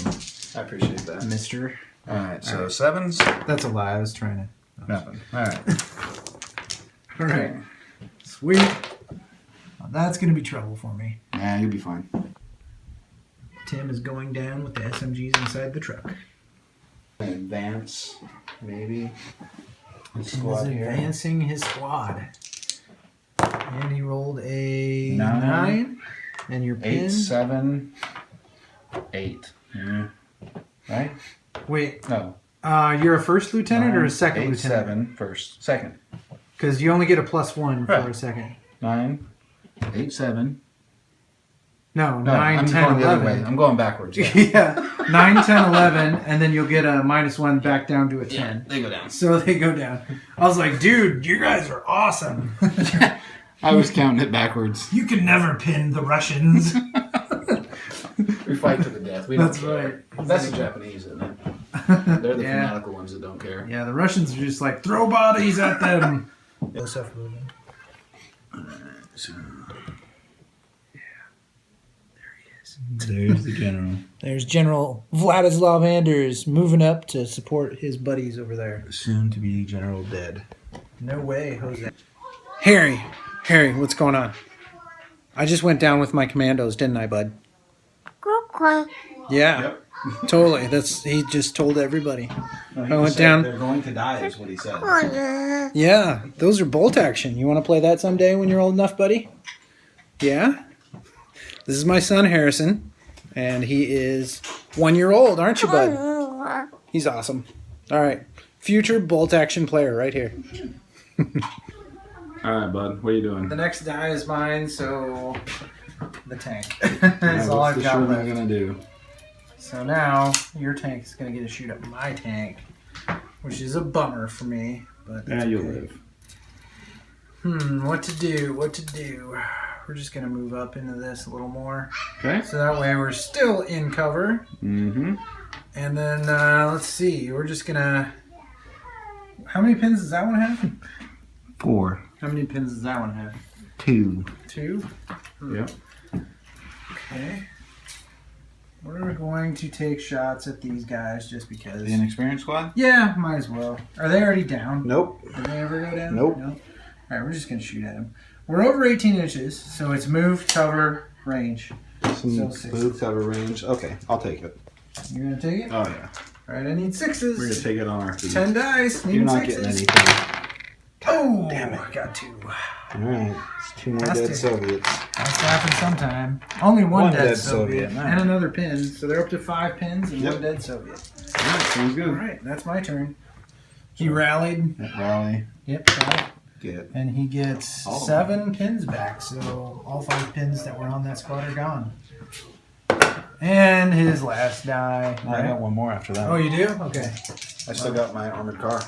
I appreciate that. mister. All right. So All right. 7s. That's a lie. I was trying to Nothing. All right. All right. Sweet. Well, that's going to be trouble for me. Nah, you'll be fine. Tim is going down with the SMGs inside the truck. Advance, maybe. Tim is Squad here. advancing his squad. And he rolled a 9. And your 8, pin. 7, 8. Yeah. Right? Wait, No. you're a first lieutenant or a 9, second 8, lieutenant? 7, first. Second. Because you only get a +1 for Right. a second. 9, 8, 7. No, No, 9, I'm 10, going the other 11. way. I'm going backwards. Yeah. Yeah, 9, 10, 11, and then you'll get a -1 back down to a 10. They go down. So they go down. I was like, dude, you guys are awesome. I was counting it backwards. You can never pin the Russians. We fight to the death. We That's don't care. right. That's the Japanese, isn't it? They're the Yeah. fanatical ones that don't care. Yeah, the Russians are just like, throw bodies at them. So, There's the general. There's General Vladislav Anders moving up to support his buddies over there. Soon to be General Dead. No way, Jose. Harry, what's going on? I just went down with my commandos, didn't I, bud? Yeah, totally. He just told everybody. I went down. They're going to die, is what he said. Yeah, those are bolt action. You want to play that someday when you're old enough, buddy? Yeah? This is my son, Harrison, and he is 1 year old, aren't you, bud? He's awesome. All right, future bolt action player right here. All right, bud. What are you doing? The next die is mine, so the tank. Alright, That's all what's I've the got Sherman left. gonna do? So now your tank is going to get to shoot up my tank, which is a bummer for me. But Yeah, that's you'll okay. live. What to do? We're just going to move up into this a little more. Okay. So that way we're still in cover. Mm-hmm. And then, let's see. We're just going to... How many pins does that one have? 4. How many pins does that one have? 2. 2? Yep. Okay. We're going to take shots at these guys just because. The inexperienced squad? Yeah, might as well. Are they already down? Nope. Did they ever go down? Nope. No. All right, we're just going to shoot at them. We're over 18 inches, so it's move, cover, range. Some So smooth cover range. Okay, I'll take it. You're going to take it? Oh yeah. All right, I need 6s. We're gonna take it on our feet. 10 dice. Need You're not 6s. getting anything. Oh, damn it. I got 2. All right. It's 2 more Has dead to. Soviets. Has to happen sometime. Only one dead, dead Soviet, Soviet, and another pin, so they're up to 5 pins and Yep. 1 dead Soviet. All right, sounds All good. right, that's my turn. He rallied. Rally. Yep, got it. Get. And he gets Oh. 7 pins back, so all 5 pins that were on that squad are gone. And his last die. I got one more after that. Oh, you do? Okay. I still got my armored car.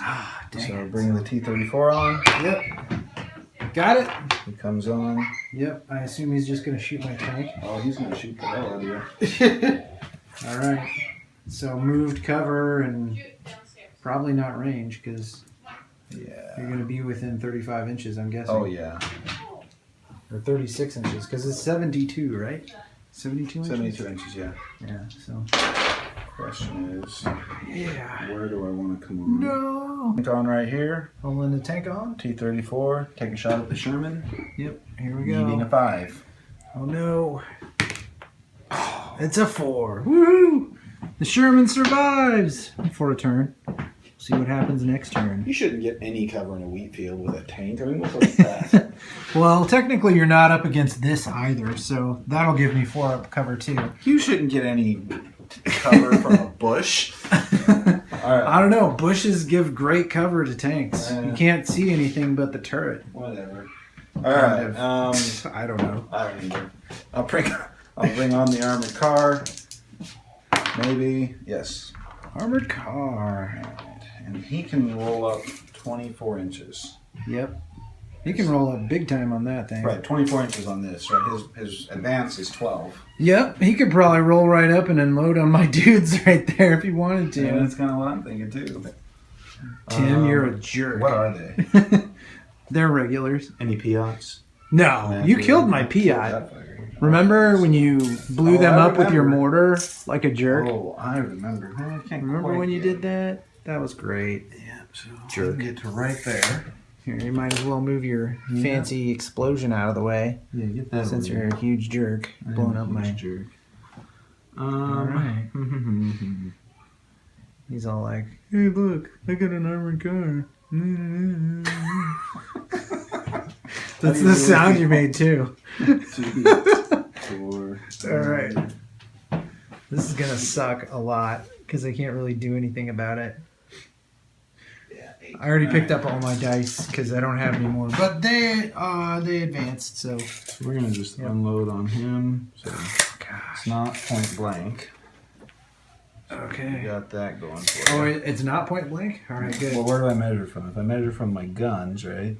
Ah, dang So it. bring the T-34 on. Yep. Got it? He comes on. Yep. I assume he's just going to shoot my tank. Oh, he's gonna shoot the hell out of you. All right. So moved cover and probably not range because Yeah. you're going to be within 35 inches, I'm guessing. Oh yeah. Or 36 inches because it's 72, right? 72 inches? 72 inches. Yeah. Yeah, so. Question is, Yeah. where do I want to come on? No. Tank on right here. Pulling the tank on. T-34. Take a shot at the Sherman. Yep. Here we Needing go. a 5. Oh no. It's a 4. Woohoo! The Sherman survives for a turn. See what happens next turn. You shouldn't get any cover in a wheat field with a tank. I mean, what's up with that? Well, technically you're not up against this either, so that'll give me 4 up cover too. You shouldn't get any cover from a bush. All right. I don't know. Bushes give great cover to tanks. Yeah. You can't see anything but the turret. Whatever. All right. I don't know. I don't either. I'll bring on the armored car. Maybe. Yes. Armored car. All right. And he can roll up 24 inches. Yep. He can roll up big time on that thing. Right, 24 inches on this. Right, his advance is 12. Yep. He could probably roll right up and unload on my dudes right there if he wanted to. Yeah, that's kind of what I'm thinking too. Tim, you're a jerk. What are they? They're regulars. Any Piats? No, you killed my Piat. Remember when you blew Oh, them I up with your remember. mortar like a jerk? Oh, I remember. I can't Remember quite when you get did that? That was great. Yeah, So Jerk. we can get to right there. Here, you might as well move your fancy explosion out of the way. Yeah, get that. Since over you're a huge jerk, there. blowing I'm up a my. huge jerk. Alright. He's all like, "Hey, look, I got an armored car." That's the sound you made too. 2, 4. Alright. This is gonna suck a lot because I can't really do anything about it. Yeah, 8. I already picked up all my dice because I don't have any more. But they advanced, so. We're gonna just unload on him. So Gosh. it's not point blank. We Okay. got that going for Oh, you. it's not point blank? Alright, good. Well, where do I measure from? If I measure from my guns, right?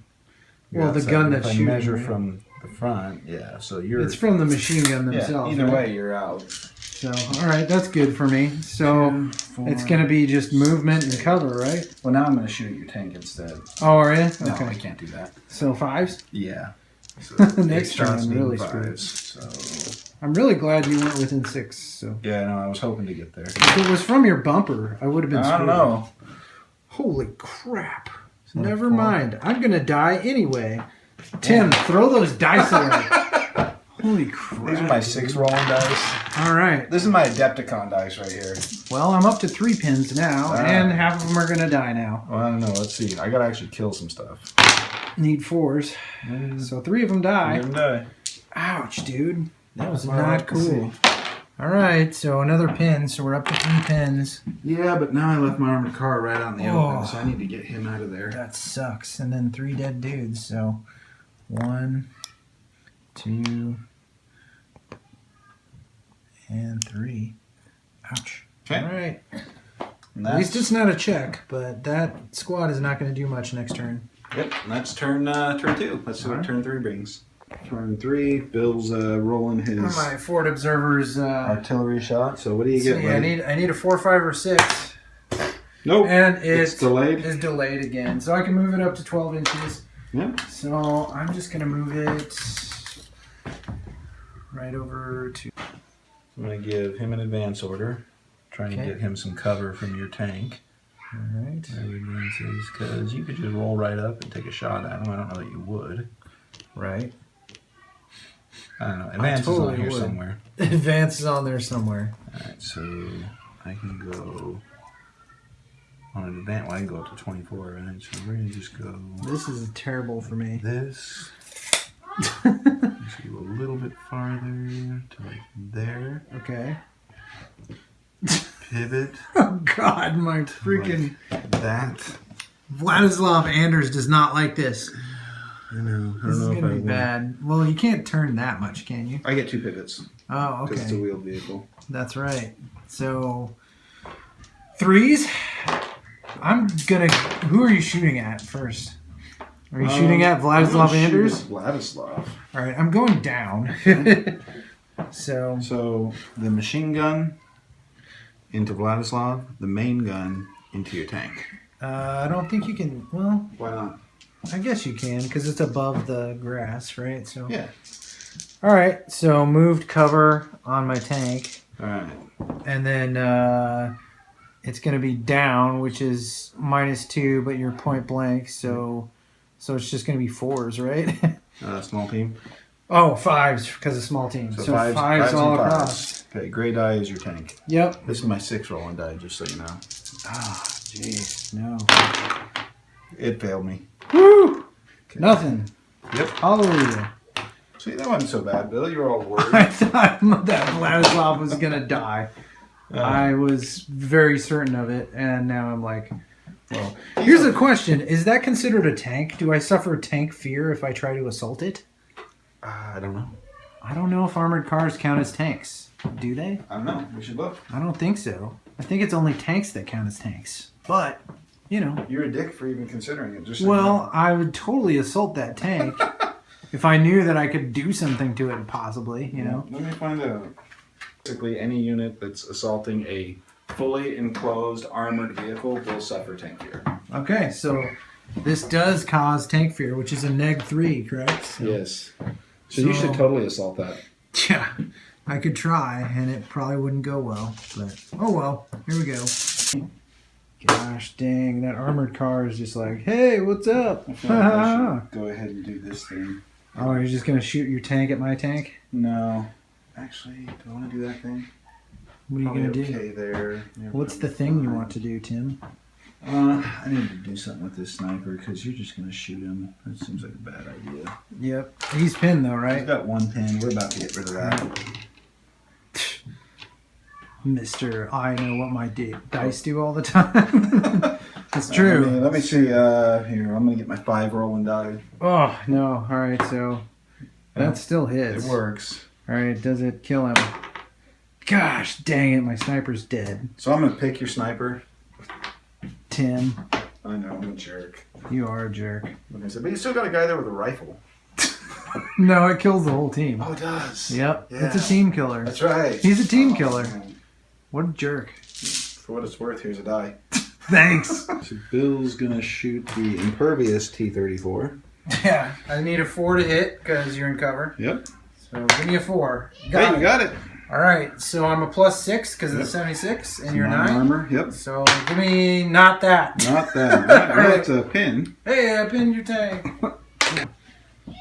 you're Well, the outside. gun If that's I shooting, measure right? from the front, yeah. So you're. It's from the machine gun yeah. themselves. Either right? way, you're out. So, alright, that's good for me. So, 2, 4. it's going to be just movement and cover, right? Well, now I'm gonna shoot at your tank instead. Oh, are you? No, Okay. I can't do that. So, 5s? Yeah. So Next it turn, starts I'm being really 5s, So I'm really glad you weren't within 6. So, yeah, no, I was hoping to get there. if it was from your bumper, I would have been I don't screwed. know. Holy crap. not a Never 4. mind. I'm going to die anyway. Tim, throw those dice away. Holy crap. These are my 6 rolling dice. All right. This is my Adepticon dice right here. Well, I'm up to 3 pins now, and half of them are going to die now. Well, I don't know. Let's see. I gotta actually kill some stuff. Need 4s. So 3 of them die. Die. Ouch, dude. That was Well, I not like to cool. All right, so another pin. So we're up to 3 pins. Yeah, but now I left my armored car right out in the Oh. open, so I need to get him out of there. That sucks. And then 3 dead dudes. So 1, 2, and 3. Ouch. Okay. All right. And At least it's not a check, but that squad is not going to do much next turn. Yep, and that's turn 2. Let's see what Alright. turn 3 brings. Turn 3. Bill's rolling his My Ford Observer's. Artillery shot. So what do you So get, yeah, buddy? I need a 4, 5, or 6. Nope. And It's delayed. is delayed again. So I can move it up to 12 inches. Yeah. So I'm just going to move it right over to... I'm going to give him an advance order. Trying to Okay. get him some cover from your tank. All right. Advances, because you could just roll right up and take a shot at him. I don't know that you would. Right. I don't know. Advance is totally on here would. somewhere. Advance is on there somewhere. Alright, so I can go on an advance. Well, I can go up to 24, right? So we're going to just go This is terrible for me. this. Just go a little bit farther to like there. Okay. Pivot Oh, God, my freaking... like that. Vladislav Anders does not like this. I know. I This is don't know going if to I be will. bad. Well, you can't turn that much, can you? I get 2 pivots Oh, because it's a okay. wheeled vehicle. That's right. So, 3s? I'm going to... Who are you shooting at first? Are you shooting at Vladislav Anders? Vladislav. All right, I'm going down. So, So the machine gun into Vladislav, the main gun into your tank. I don't think you can... Well, Why not? I guess you can because it's above the grass, right? So, Yeah. all right. So moved cover on my tank, All right. and then it's going to be down, which is -2, but you're point blank. So it's just going to be 4s, right? Small team. Oh, 5s because of small team. So, 5s all and across. Okay, gray die is your tank. Yep. This is my 6 rolling die, just so you know. Ah, jeez, no. It failed me. Woo! Nothing. Yep. Hallelujah. See, that wasn't so bad, Bill. You were all worried. I thought that Vladislav was going to die. I was very certain of it, and now I'm like, well, here's a question. Is that considered a tank? Do I suffer tank fear if I try to assault it? I don't know. I don't know if armored cars count as tanks. Do they? I don't know. We should look. I don't think so. I think it's only tanks that count as tanks. But, you know. You're a dick for even considering it. Just so you Well, know. I would totally assault that tank if I knew that I could do something to it, possibly, you know. Let me find out. Basically, any unit that's assaulting a fully enclosed armored vehicle will suffer tank fear. Okay, so this does cause tank fear, which is a -3, correct? So, Yes. So you should totally assault that. Yeah, I could try, and it probably wouldn't go well. But, oh well, here we go. Gosh dang, that armored car is just like, hey, what's up? I feel like I should go ahead and do this thing. Oh, you're just gonna shoot your tank at my tank? No. Actually, do I want to do that thing? What are you Probably gonna do? okay there. Yeah, What's the probably thing you fine. want to do, Tim? I need to do something with this sniper because you're just going to shoot him. That seems like a bad idea. Yep. He's pinned though, He's right? got 1 pin. We're about to get rid of that. Mr. I know what my dice do all the time. It's true. Let me see. Here, I'm going to get my 5 rolling die. Oh, no. All right, so that still hits. It works. All right, does it kill him? Gosh dang it, my sniper's dead. So I'm going to pick your sniper. Tim, I know, I'm a jerk. you are a jerk. Like I said, but you still got a guy there with a rifle. No, it kills the whole team. Oh, it does. Yep, Yeah. it's a team killer. That's right. He's a team killer. Man. What a jerk. For what it's worth, here's a die. Thanks. So Bill's gonna shoot the impervious T-34. Yeah, I need a 4 to hit because you're in cover. Yep. So give me a 4. You got it. All right, so I'm a +6 because of the 76, and you're 9. Armor. Yep. So give me not that. Not that. All right, that's a pin. Hey, I pinned your tank.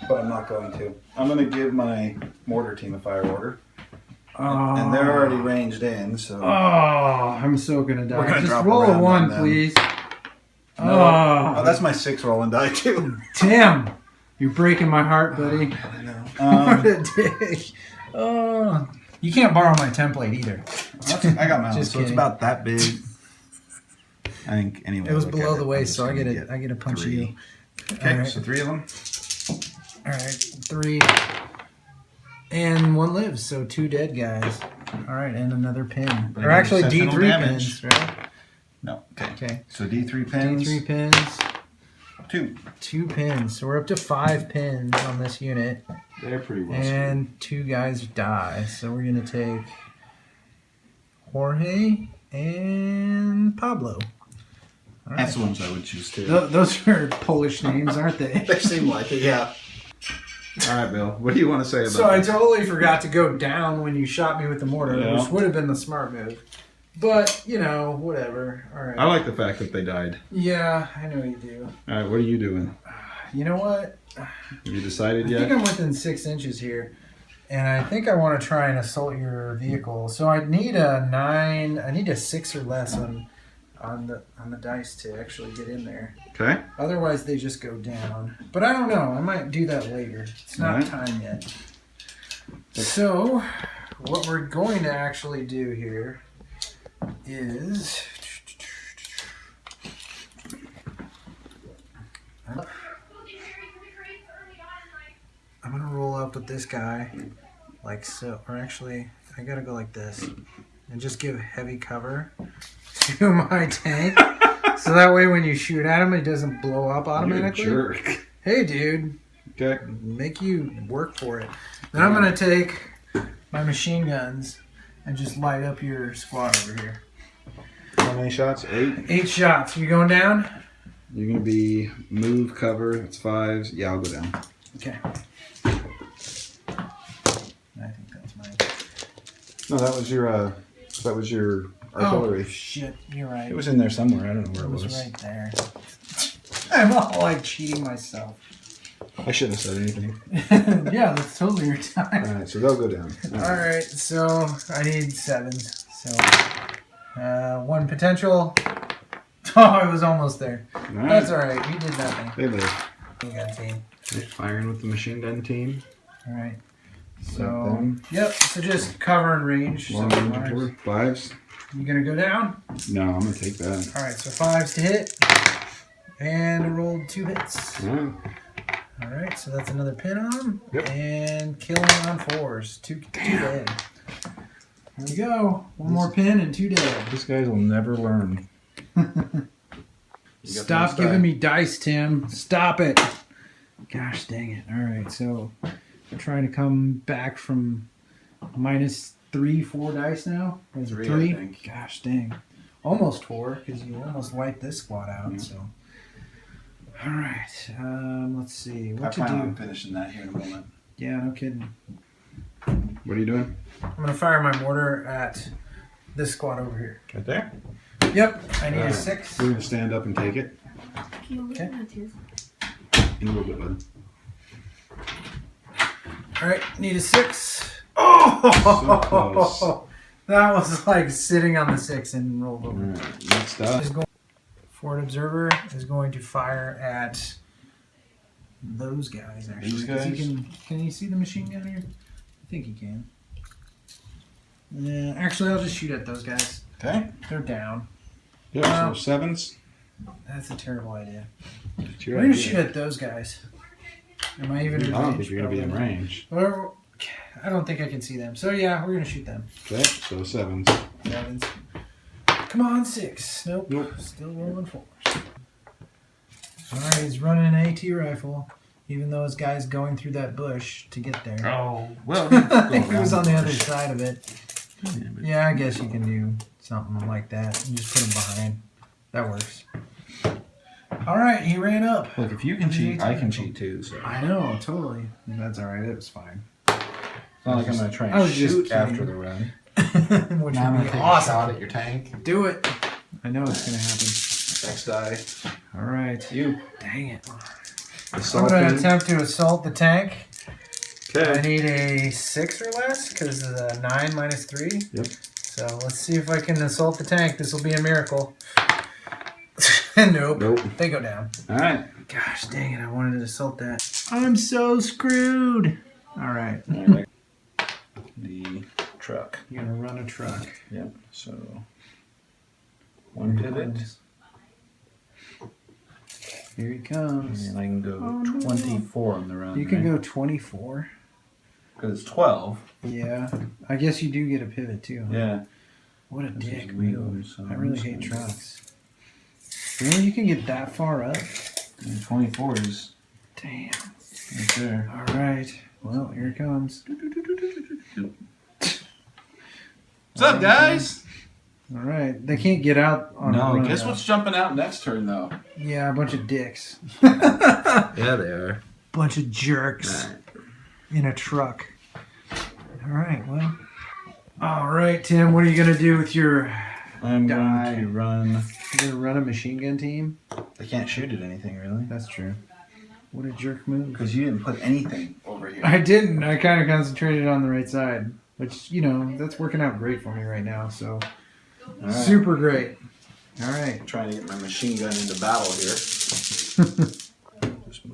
But I'm not going to. I'm going to give my mortar team a fire order. Oh. And they're already ranged in, so. Oh, I'm so gonna die. We're gonna Just drop roll a around 1, on them. please. No. Oh, That's my 6 rolling die, too. Tim, you're breaking my heart, buddy. I know. What a dick. Oh, you can't borrow my template either. I got my own, Just so it's kidding. about that big. I think, anyway. It was look below at the it. waist, I'm so just I gonna get a punch of 3. you. Okay, All right. so 3 of them. All right, 3. And 1 lives, so 2 dead guys. All right, and another pin. But Or I get actually exceptional D3 damage. pins, right? No, okay. Okay. So D3 pins. D3 pins, 2. 2 pins. So we're up to 5 pins on this unit. They're pretty well And 2 guys die. So we're going to take Jorge and Pablo. All right. That's the ones I would choose, too. Those are Polish names, aren't they? They seem like it, yeah. All right, Bill. What do you want to say about So I this? totally forgot to go down when you shot me with the mortar, Yeah. which would have been the smart move. But, you know, whatever. All right. I like the fact that they died. Yeah, I know you do. All right, what are you doing? You know what? Have you decided I yet? think I'm within 6 inches here. And I think I want to try and assault your vehicle. So I need a 9. I need a 6 or less on the dice to actually get in there. Okay. Otherwise, they just go down. But I don't know. I might do that later. It's not Alright. time yet. So, what we're going to actually do here is... I'm going to roll up with this guy like so. Or actually, I got to go like this. And just give heavy cover to my tank. So that way when you shoot at him, it doesn't blow up automatically. You're a jerk. Hey, dude. Okay. Make you work for it. Then I'm going to take my machine guns and just light up your squad over here. How many shots? 8. 8 shots. You going down? You're going to be move, cover. It's 5s. Yeah, I'll go down. Okay. I think that's mine. No, that was your artillery. Oh, shit. You're right. It was in there somewhere. I don't know It where was it was. right there. I'm all like cheating myself. I shouldn't have said anything. Yeah, that's totally your time. All right, so they'll go down. All right, so I need 7s. So 1 potential. Oh, it was almost there. All right. That's all right. You did nothing. They live. You got team. They're firing with the machine gun team. All right. So them. yep. So just cover and range. So Long range Mars, artillery. 5s. you gonna go down? No, I'm going to take that. All right. So 5s to hit, and I rolled 2 hits. All right. All right. So that's another pin on him. Yep. And killing on 4s. 2 dead. Here we go. 1 more pin and 2 dead. These guys will never learn. Stop giving me dice, Tim. Stop it. Gosh dang it. All right, so we're trying to come back from -3, 4 dice now. Is it 3, 3? I think. Gosh dang. Almost 4, because you almost wiped this squad out. Yeah. So, all right. Let's see I what to plan on do. finishing that here in a moment. Yeah, no kidding. What are you doing? I'm gonna fire my mortar at this squad over here. Right there? Yep, I need a Alright. 6. We're gonna stand up and take it. Okay. In a little bit, bud. All right, need a 6. Oh, So close. that was like sitting on the 6 and rolled over. Alright, next up. Forward observer is going to fire at those guys. Actually, These 'cause he guys? can you see the machine gun here? I think he can. Yeah, actually, I'll just shoot at those guys. Okay. They're down. Yep, so 7s. That's a terrible idea. It's We're your gonna idea. shoot at those guys. Am I even in I don't range? think you're gonna be in Probably range. not. Or, I don't think I can see them. So yeah, we're gonna shoot them. Okay, so 7s. 7s. Come on, 6. Nope. Nope. Still rolling 4s. Alright, he's running an AT rifle, even though his guy's going through that bush to get there. Oh, well. I think he was on the other side of it. Yeah, I guess you can do something like that. You just put him behind. That works. Alright, he ran up. Look, if you can cheat, I can cheat too. So. I know, totally. That's alright, it was fine. It's not like I'm going to try I and was just shoot kidding. after the run. Which Now I'm would going be to take a awesome. shot at your tank. Do it. I know it's gonna happen. Next die. Alright. You. Dang it. I'm Assault gonna in. attempt to assault the tank. I Okay. need a 6 or less because of the 9 minus 3. Yep. So let's see if I can assault the tank. This will be a miracle. Nope. Nope. They go down. Alright. Gosh dang it, I wanted to assault that. I'm so screwed. Alright. The truck. You're gonna run a truck. Yep. So, one pivot. Here he comes. And I can go Oh, no. 24 on the run. You can right? go 24. Because it's 12. Yeah. I guess you do get a pivot too. Huh? Yeah. What a This is dick weird, move. so I I'm really just hate gonna- trucks. Really? You can get that far up? And 24 is Damn. right there. Alright. Well, here it comes. What's up, guys? Alright. They can't get out on a No, run, guess though. what's jumping out next turn, though? Yeah, a bunch of dicks. Yeah, they are. Bunch of jerks in a truck. Alright, well. Alright, Tim, what are you gonna do with your... I'm Die. going to run. You gonna run a machine gun team? They can't shoot at anything, really. That's true. What a jerk move. Because you didn't put anything over here. I didn't. I kind of concentrated on the right side. Which, you know, that's working out great for me right now, so... All right. Super great. Alright. Trying to get my machine gun into battle here.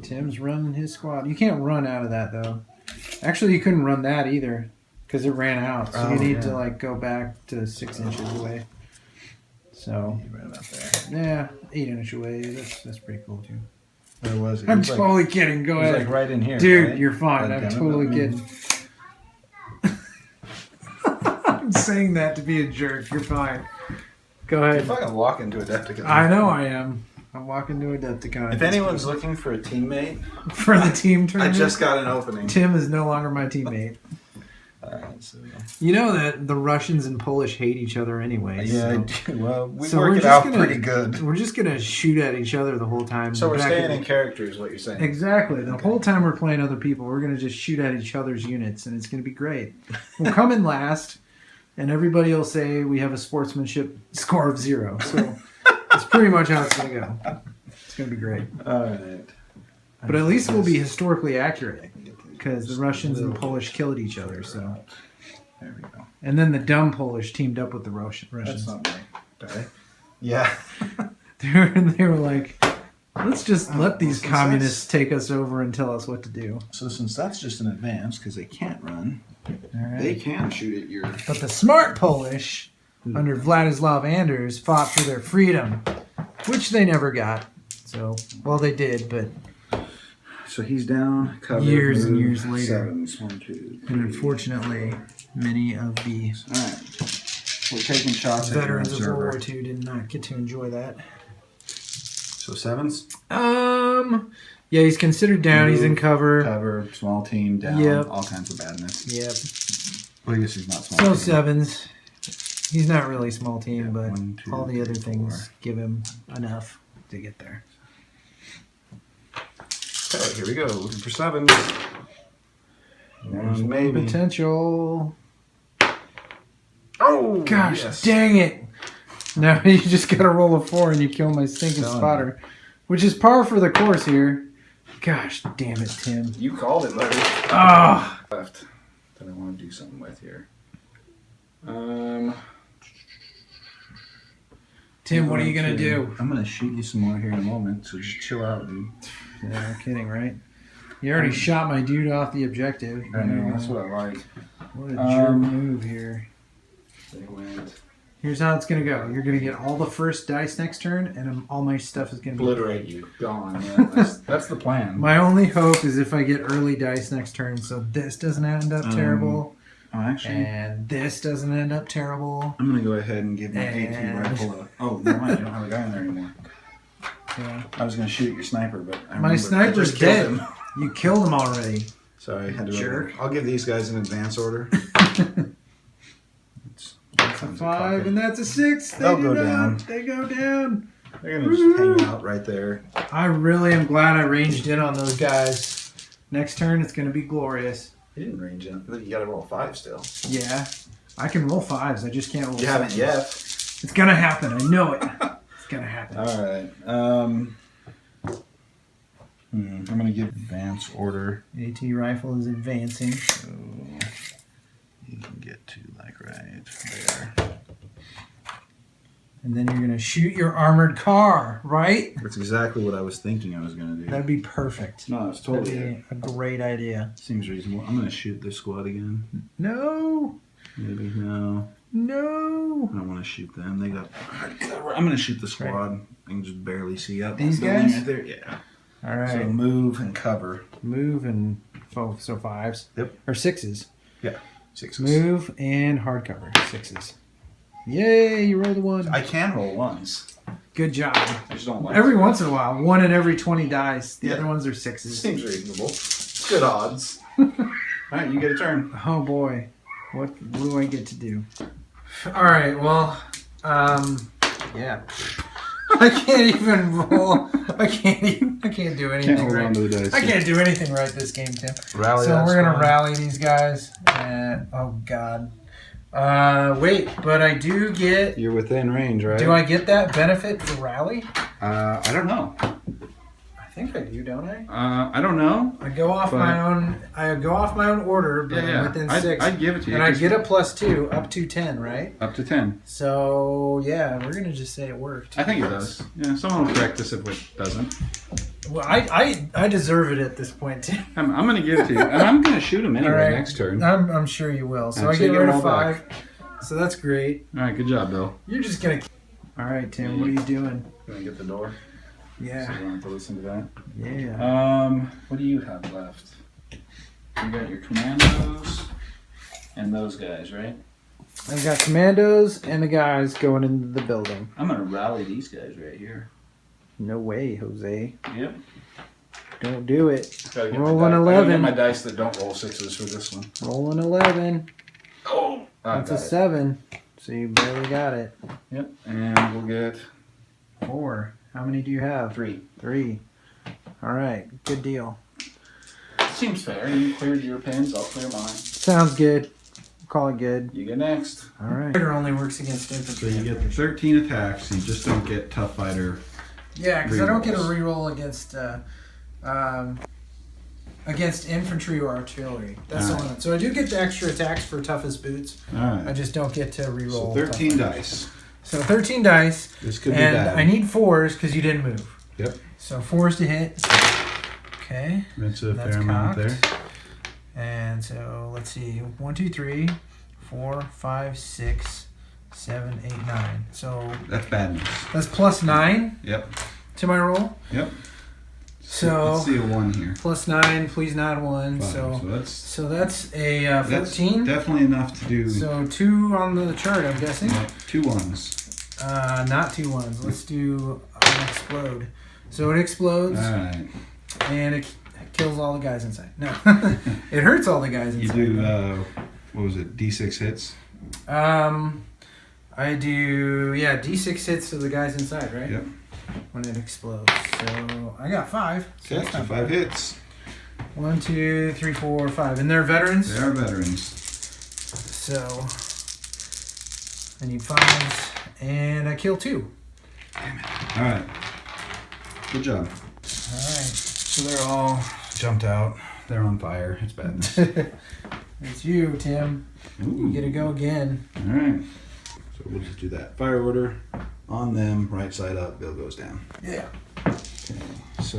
Tim's running his squad. You can't run out of that, though. Actually, you couldn't run that either. Because it ran out. So you Oh, need yeah. to, like, go back to 6 inches away. So, Right about there. yeah, 8 inches away. That's pretty cool, too. There was. It I'm was like, totally kidding. Go it was ahead. like right in here. Dude, right? you're fine. God I'm damn it, totally but- kidding. I'm saying that to be a jerk. You're fine. Go You're ahead. fucking walking to Adepticon. I know I am. I'm walking to Adepticon. If anyone's looking for a teammate, for the team I tournament, just got an opening. Tim is no longer my teammate. Alright, so You know that the Russians and Polish hate each other anyway. yeah, I so, do. Well, we so work we're it just out gonna- pretty good. we're just gonna shoot at each other the whole time. So we're Back staying at- in character, is what you're saying. Exactly. The Okay. whole time we're playing other people, we're gonna just shoot at each other's units, and it's gonna be great. We'll come in last, and everybody will say we have a sportsmanship score of 0. So that's pretty much how it's gonna go. It's gonna be great. Alright. But at least we'll be historically accurate, because the Russians and Polish killed each other. So, There we go. and then the dumb Polish teamed up with the That's Russians. not my die. Yeah. They were like, let's just let these since communists take us over and tell us what to do. So since that's just an advance, because they can't run, they can shoot at your... But the smart Polish, under Vladislav Anders, fought for their freedom, which they never got. So, well, they did, but So he's down, covered, Years and move, years later. 7s, 1, 2, 3. and unfortunately, many of the Alright. We're taking shots at your veterans of World War observer. II did not get to enjoy that. So 7s, Yeah, he's considered down. He's in cover. cover, small team, down, Yep. all kinds of badness. Yep. Well, I guess he's not small So team. 7s. He's not really small team, Yeah, but 1, 2, all the other 3, things 4. give him enough to get there. Okay, here we go. Looking for 7s. There's Maybe. potential. Oh, Gosh, yes. dang it! No, you just got to roll a 4 and you kill my stinking Telling spotter, which is par for the course here. Gosh damn it, Tim. You called it, buddy. Oh, Left that I want to do something with here. Tim, what are you gonna do? I'm gonna shoot you some more here in a moment, so just chill out, dude. Yeah, no kidding, right? You already shot my dude off the objective. I know, that's what I like. What a jerk move here. They went. Here's how it's gonna go. You're gonna get all the first dice next turn, and all my stuff is gonna be Obliterate you. Gone. Yeah, that's the plan. My only hope is if I get early dice next turn, so this doesn't end up terrible, Oh, actually, and this doesn't end up terrible. I'm gonna go ahead and give my AT And- rifle a. Oh, never mind. You don't have a guy in there anymore. Yeah. I was gonna shoot your sniper, but I My remembered I sniper's just killed dead. him. You killed him already. Sorry, I had to. Jerk. I'll give these guys an advance order. That's a 5, and that's a 6. They They'll do go not. down. They go down. They're gonna just hang out right there. I really am glad I ranged in on those guys. Next turn, it's going to be glorious. You didn't range in. You gotta roll a 5 still. Yeah. I can roll 5s. I just can't roll You haven't 7s. yet. It's going to happen. I know it. It's going to happen. All right. I'm gonna give advance order. AT rifle is advancing. So you can get to like right there. And then you're going to shoot your armored car, right? That's exactly what I was thinking I was gonna do. That'd be perfect. No, it's That'd totally it. be a great idea. Seems reasonable. I'm gonna shoot this squad again. No. Maybe no. No. I don't want to shoot them. They got. I'm gonna shoot the squad. I can just barely see up. These Building guys? right there. Yeah. All right. So move and cover. Move and so 5s. Yep. Or 6s. Yeah. 6s. Move and hardcover. 6s. Yay, you rolled a 1. I can roll 1s. Good job. I just don't like Every to. once in a while, 1 in every 20 dice. The Yeah. other ones are 6s. Seems reasonable. Good odds. All right, you get a turn. Oh boy. What do I get to do? All right, well, yeah. I can't even roll. I can't do anything Can't hold right. on to the dice. I can't do anything right this game, Tim. Rally. So that we're gonna squad. rally these guys. And oh god. Wait, but I do get. You're within range, right? Do I get that benefit for rally? I don't know. I think I do, don't I? I don't know. I go off But- my own. I go off my own order, but I'm within 6. I'd give it to you. And I 'cause get a +2 up to 10, right? up to 10. So yeah, we're gonna just say it worked. I think it does. Yeah, someone will correct us if it doesn't. Well, I deserve it at this point, Tim. I'm going to give it to you, and I'm going to shoot him anyway All right. next turn. I'm sure you will. So Actually, I get get rid them of all 5. So that's great. All right, good job, Bill. You're just gonna. All right, Tim. What are you doing? Gonna get the door. So Yeah. you don't have to listen to that. Yeah. What do you have left? You got your commandos and those guys, right? I've got commandos and the guys going into the building. I'm gonna rally these guys right here. No way, Jose. Yep. Don't do it. Gotta get Roll my an die- I gotta 11. get my dice that don't roll 6s for this one. Rolling 11. Oh, That's a 7. So you barely got it. Yep. And we'll get 4. How many do you have? 3. 3. All right. Good deal. Seems fair. You cleared your pins. I'll clear mine. Sounds good. Call it good. You get next. All right. Fighter only works against So infantry. you get 13 attacks. You just don't get Tough Fighter. Yeah, because I don't get a Rerolls. reroll against infantry or artillery. That's the Alright. one. So I do get the extra attacks for toughest boots. All I right. just don't get to So reroll. 13 tough dice. So 13 dice, This could be and bad. I need 4s because you didn't move. Yep. So 4s to hit. Okay. That's a That's fair amount there. cocked. And so let's see, 1, 2, 3, 4, 5, 6, 7, 8, 9. So That's bad news. that's +9 Yep. to my roll. Yep. So let's see a 1 here. +9, please not 1. 5. So So that's a that's 14. definitely enough to do So 2 on the chart, I'm guessing. 2 1s. Not 2 1s. Let's do an explode. So it explodes All right. and it kills all the guys inside. No, it hurts all the guys You inside. do, what was it, D6 hits? I do, yeah, D6 hits to the guys inside, right? Yep. When it explodes. So I got 5. So Okay, that's so not 5 bad. hits. 1, 2, 3, 4, 5. And they're veterans. They are veterans. So I need 5s And I kill 2. All right. Good job. All right. So they're all jumped out. They're on fire. It's bad. It's you, Tim. You get to go again. All right. So we'll just do that. Fire order on them, right side up. Bill goes down. Yeah. Okay. So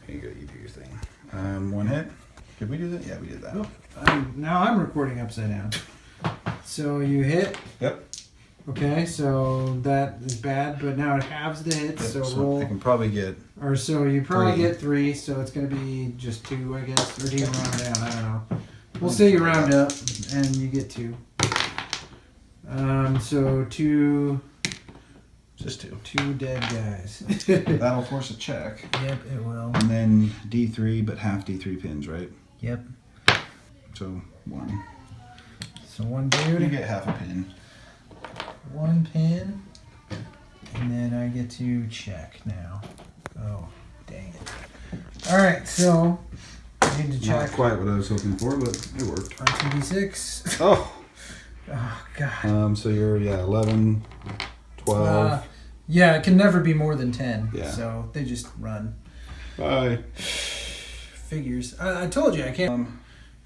here you go. You do your thing. 1 hit. Did we do that? Yeah, we did that. Oh, now I'm recording upside down. So you hit. Yep. Okay, so that is bad, but now it halves the hits. Yep, So I roll. can probably get. Or so you probably 3. get 3. So it's going to be just 2, I guess. Or do you round down? I don't know. We'll say you round up and you get 2. So 2. Just 2. 2 dead guys. That'll force a check. Yep, it will. And then D3, but half D3 pins, right? Yep. So 1. So 1 You dude, get half a pin. 1 pin, and then I get to check now. Oh, dang it. All right, so I need to Not check quite what I was hoping for, but it worked. on 2d6. Oh. Oh, God. So you're 11, 12. Yeah, it can never be more than 10. Yeah. So they just run. Bye. Figures. I told you I can't.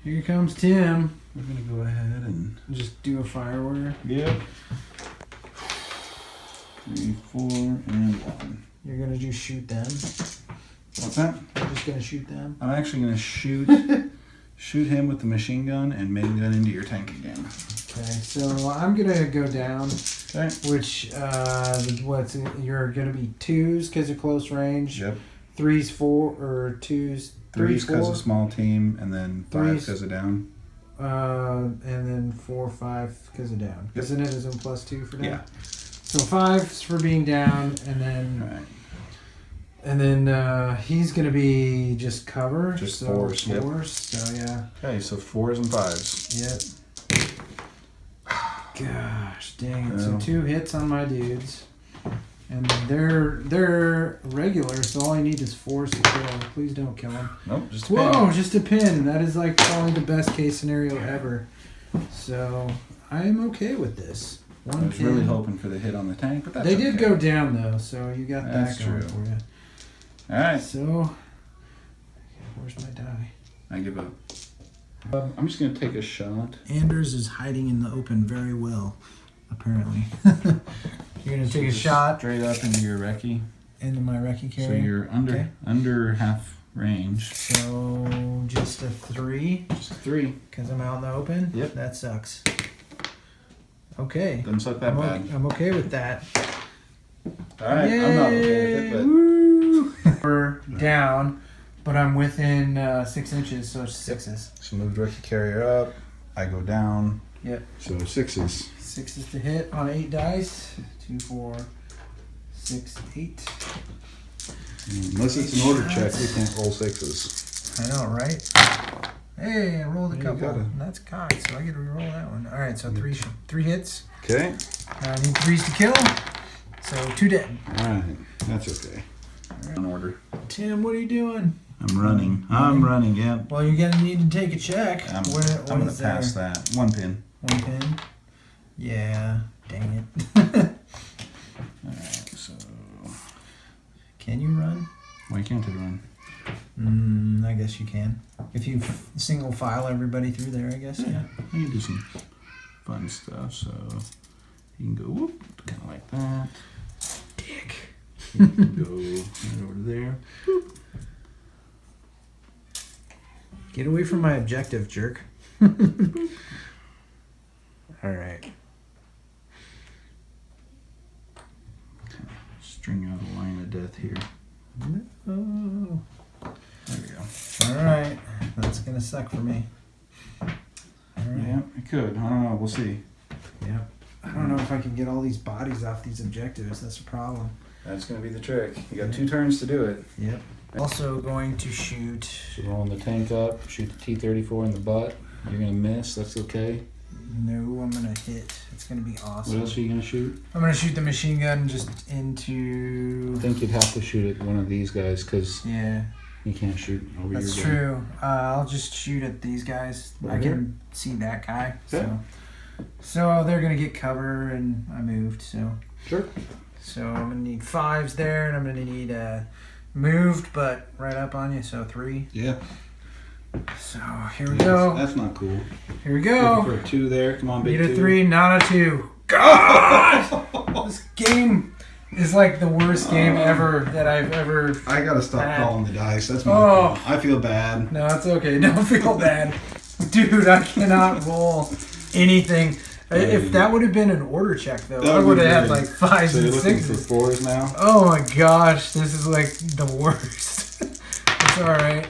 Here comes Tim. We're gonna go ahead and Just do a fire order. yep. 3, 4, and 1. You're gonna just shoot them. What's that? You're just gonna shoot them. I'm actually gonna shoot him with the machine gun and main gun into your tank again. Okay, so I'm gonna go down. Okay. Which you're gonna be 2s because of close range. Yep. 3s 4 or 2s 3's 4, because of small team, and then 5 Threes. because of down. and then 4 5 because of down. Yep. Isn't it as in +2 for down? Yeah. So 5's for being down, and All then right. he's gonna be just cover. Just so 4s, yep. 4s. So yeah. Okay, so 4s and 5s. Yep. Gosh, dang it. So Well. 2 hits on my dudes. And they're regular, so all I need is 4s to kill. Please don't kill them. Nope, just a Whoa, pin. just a pin. That is like probably the best case scenario ever. So I'm okay with this. I 1 was pin. really hoping for the hit on the tank, but that's They did okay. go down though, so you got That's that going true. for you. All right, So where's my die? I give up. I'm just gonna take a shot. Anders is hiding in the open very well, apparently. You're gonna take a shot straight up into your recce. into my recce So carrier. you're under half range. So just a 3 Just a 3. because I'm out in the open. Yep. That sucks. Okay. Doesn't suck that bad. I'm okay with that. All right, I'm not okay with it, Woo! We're down, but I'm within 6 inches, so it's 6s. but so move the recce carrier up. I go down. Yep. So 6s. 6s to hit on 8 dice. 2, 4, 6, 8. Unless it's an order check, we can't roll 6s. I know, right? Hey, I rolled a You couple. gotta- And that's cocked, so I get to re-roll that one. All right, so 3 hits. Okay. I need 3s to kill. So 2 dead. All right, that's okay. On order. Tim, what are you doing? I'm running. I'm running. Yeah. Well, you're gonna need to take a check. I'm What gonna is pass there? that 1 pin. 1 pin. Yeah. Dang it. All right. So Can you run? why can't it run? I guess you can. If you single file everybody through there, I guess. Yeah. You can do some fun stuff. So you can go whoop, kind of like that. Dick. You can go right over there. Get away from my objective, jerk. All right. String out a line of death here. Oh. There we go. All right. That's gonna suck for me. All right. Yeah, it could. I don't know. We'll see. Yeah. I don't know if I can get all these bodies off these objectives. That's a problem. That's gonna be the trick. You got 2 turns to do it. Yep. Also going to shoot. So rolling the tank up, shoot the T-34 in the butt. You're gonna miss. That's okay. No, I'm gonna hit. It's gonna be awesome. What else are you gonna shoot? I'm gonna shoot the machine gun just I into. think you'd have to shoot at one of these guys because Yeah, you can't shoot over that's your gun. true. I'll just shoot at these guys. I Right can see that guy. So, Okay. So they're gonna get cover, and I moved. So Sure. I'm gonna need 5s there, and I'm gonna need moved, but right up on you. So 3. Yeah. So here we go. That's not cool. Here we Looking go. for a 2 there. Come on, big Need a 2. 3, not a 2. God! This game is like the worst game ever that I've ever. I gotta stop Bad. calling the dice. That's my Oh. fault. I feel bad. No, it's okay. Don't feel bad, dude. I cannot roll anything. If that would have been an order check, though, That I would would be have had good. like 5s So and you're looking for 6s. 4s now? Oh my gosh, this is like the worst. It's all right.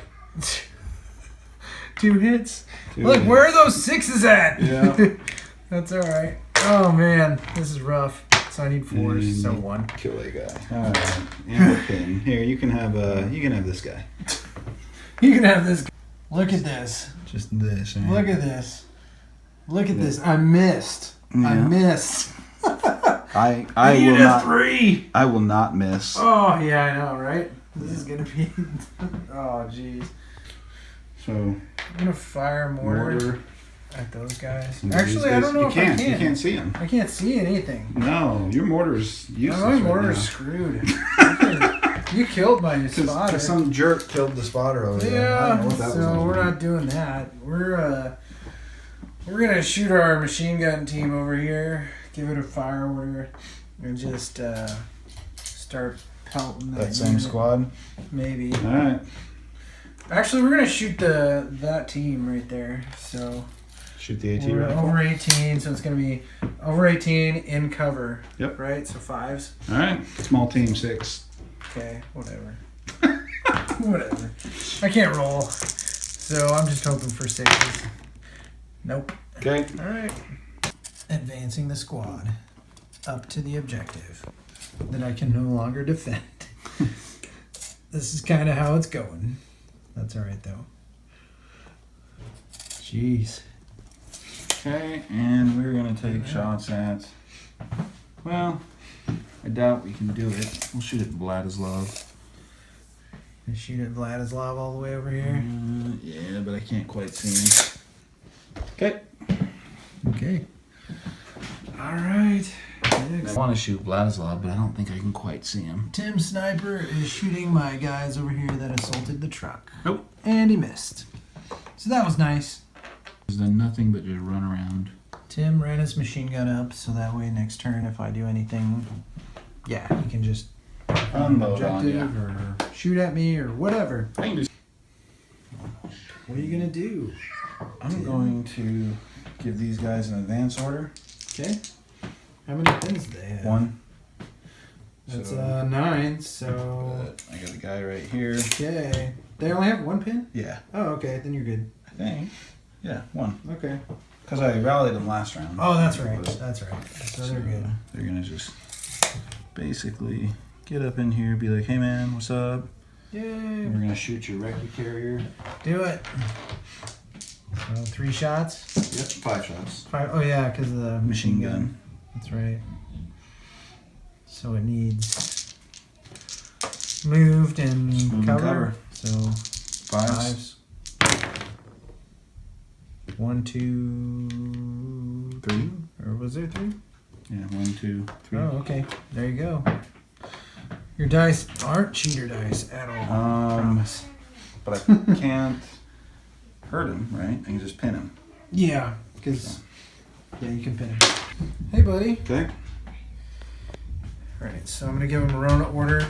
2 hits. Look, where are those 6s at? Yeah. That's all right. Oh man, this is rough. So I need 4s. So 1. Kill that guy. All right. And a pin. Here, you can have this guy. You can have this. Look at this. Just this. Right? Look at this. Look at this. I missed. I Yeah. missed. I need will a not. 3. I will not miss. Oh yeah, I know, right? This is gonna be. Oh jeez. So I'm gonna fire mortar mortar. at those guys. And Actually, these I guys- don't know you if can't. I can. You can't see him. I can't see anything. No, your mortar's useless. My right mortar's now. screwed. You killed my spotter. Because some jerk killed the spotter over there. I don't know Yeah, what that so was. we're not doing that. We're gonna shoot our machine gun team over here, give it a fire order, and just start pelting that same unit. squad. Maybe. All right. Actually, we're gonna shoot that team right there. So Shoot the AT we're rifle. over 18, so it's gonna be over 18 in cover. Yep. Right. So 5s. All right. Small team 6. Okay. Whatever. Whatever. I can't roll, so I'm just hoping for 6s. Nope. Okay. All right. Advancing the squad up to the objective that I can no longer defend. This is kind of how it's going. That's all right, though. Jeez. Okay, and we're gonna take shots at. Well, I doubt we can do it. We'll shoot at Vladislav. I shoot at Vladislav all the way over here. Yeah, but I can't quite see him. Okay. Okay. All right. I want to shoot Vladislav, but I don't think I can quite see him. Tim Sniper is shooting my guys over here that assaulted the truck. Nope. And he missed. So that was nice. He's done nothing but just run around. Tim ran his machine gun up, so that way next turn, if I do anything, yeah, he can just Unload on objective ya. or shoot at me or whatever. I can do. What are you gonna do? I'm going to give these guys an advance order. Okay. How many pins do they have? 1. That's So- 9. So I got a guy right here. okay. They only have 1 pin. Yeah, Oh, okay. Then you're good. I think. Yeah, 1. Okay. Because I rallied them last round. Oh, that's right. That's right. So they're good. They're gonna just basically get up in here, be like, "Hey man, what's up?" Yay! And we're gonna shoot your recce carrier. Do it. So 3 shots. Yep, 5 shots. 5. Oh yeah, because of the Machine gun. That's right. So it needs moved and Moved and cover. cover. So 5s. 1, 2, 3, or was there 3? Yeah, 1, 2, 3. Oh, okay. There you go. Your dice aren't cheater dice at all. Promise. But I can't hurt him, right? I can just pin him. Yeah, because yeah, you can pin him. Hey, buddy. Okay. All right, so I'm gonna give him a run order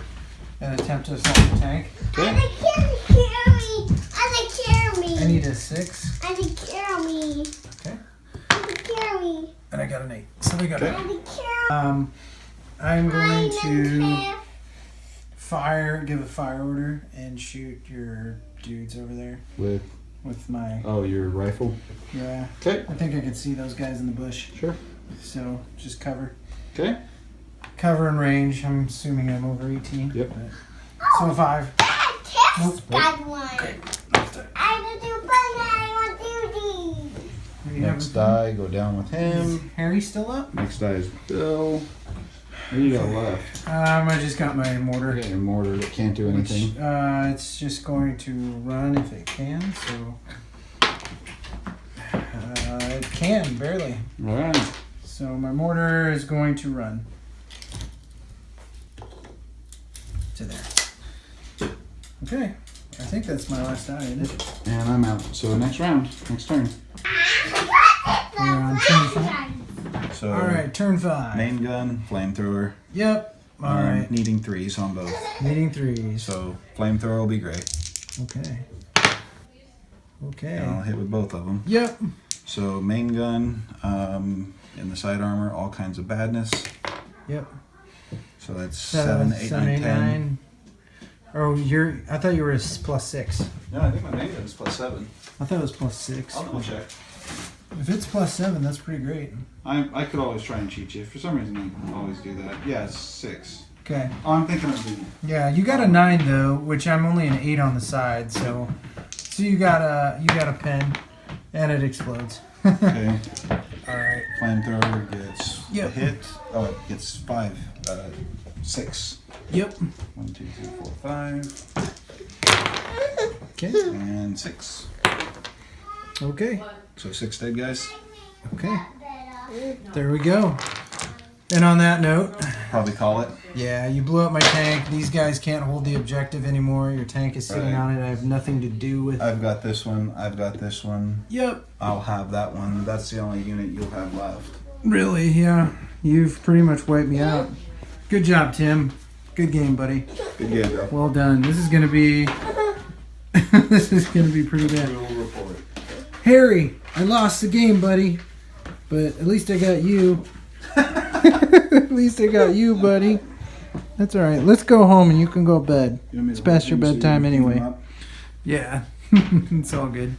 and attempt to assault the tank. Okay. And they can't hear me. And they carry me. I need a 6, And they carry me. Okay. And they carry me. and I got an 8. So we got Okay. And they carry me. I'm going to Carry. give a fire order and shoot your dudes over there With with my, your rifle. yeah. Okay. I think I can see those guys in the bush. Sure. So just cover. Okay. Cover and range. I'm assuming I'm over 18. Yep. But, so 5. Dad, Tiff Nope. got one. I want to do fun. I want to do these. Do you have Next a- die, go down with Is him. Harry still up? Next die is Bill. What do you got left? I just got my I mortar. got your mortar that can't do Which, anything. it's just going to run if it can, so it can, barely. All right. So my mortar is going to run to there. Okay, I think that's my last die, isn't it? And I'm out. So next round, next turn. We're on turn 5. So All right, turn 5. main gun, flamethrower. Yep. All right. Needing 3s on both. Needing 3s. So flamethrower will be great. Okay. Okay. And I'll hit with both of them. Yep. So main gun, in the side armor, all kinds of badness. Yep. So that's 7, 8, 9, 10. Oh, I thought you were +6. No, I think my main gun is +7. I thought it was +6. I'll double check. If it's +7, that's pretty great. I could always try and cheat you. For some reason, I always do that. Yeah, it's 6. Okay. Oh, I'm thinking of the. Yeah, you got a 9 though, which I'm only an 8 on the side, so you got a pen, and it explodes. Okay. All right. Flamethrower gets a Yep. hit. Oh, it gets 6. Yep. 1, 2, 3, 4, 5. Okay. And 6. Okay. So 6 dead guys. Okay. There we go. And on that note, Probably call it. yeah, you blew up my tank. These guys can't hold the objective anymore. Your tank is sitting Right. on it. I have nothing to do with. I've got this one. I've got this one. Yep. I'll have that one. That's the only unit you'll have left. Really? Yeah. You've pretty much wiped me out. Good job, Tim. Good game, buddy. Good game, though. Well done. This is gonna be. This is gonna be pretty bad. We'll report. Harry, I lost the game, buddy. But at least I got you. At least I got you, buddy. That's all right. Let's go home and you can go to bed. You want me to It's past hold your him so you bedtime can clean him anyway. up? Yeah. It's all good.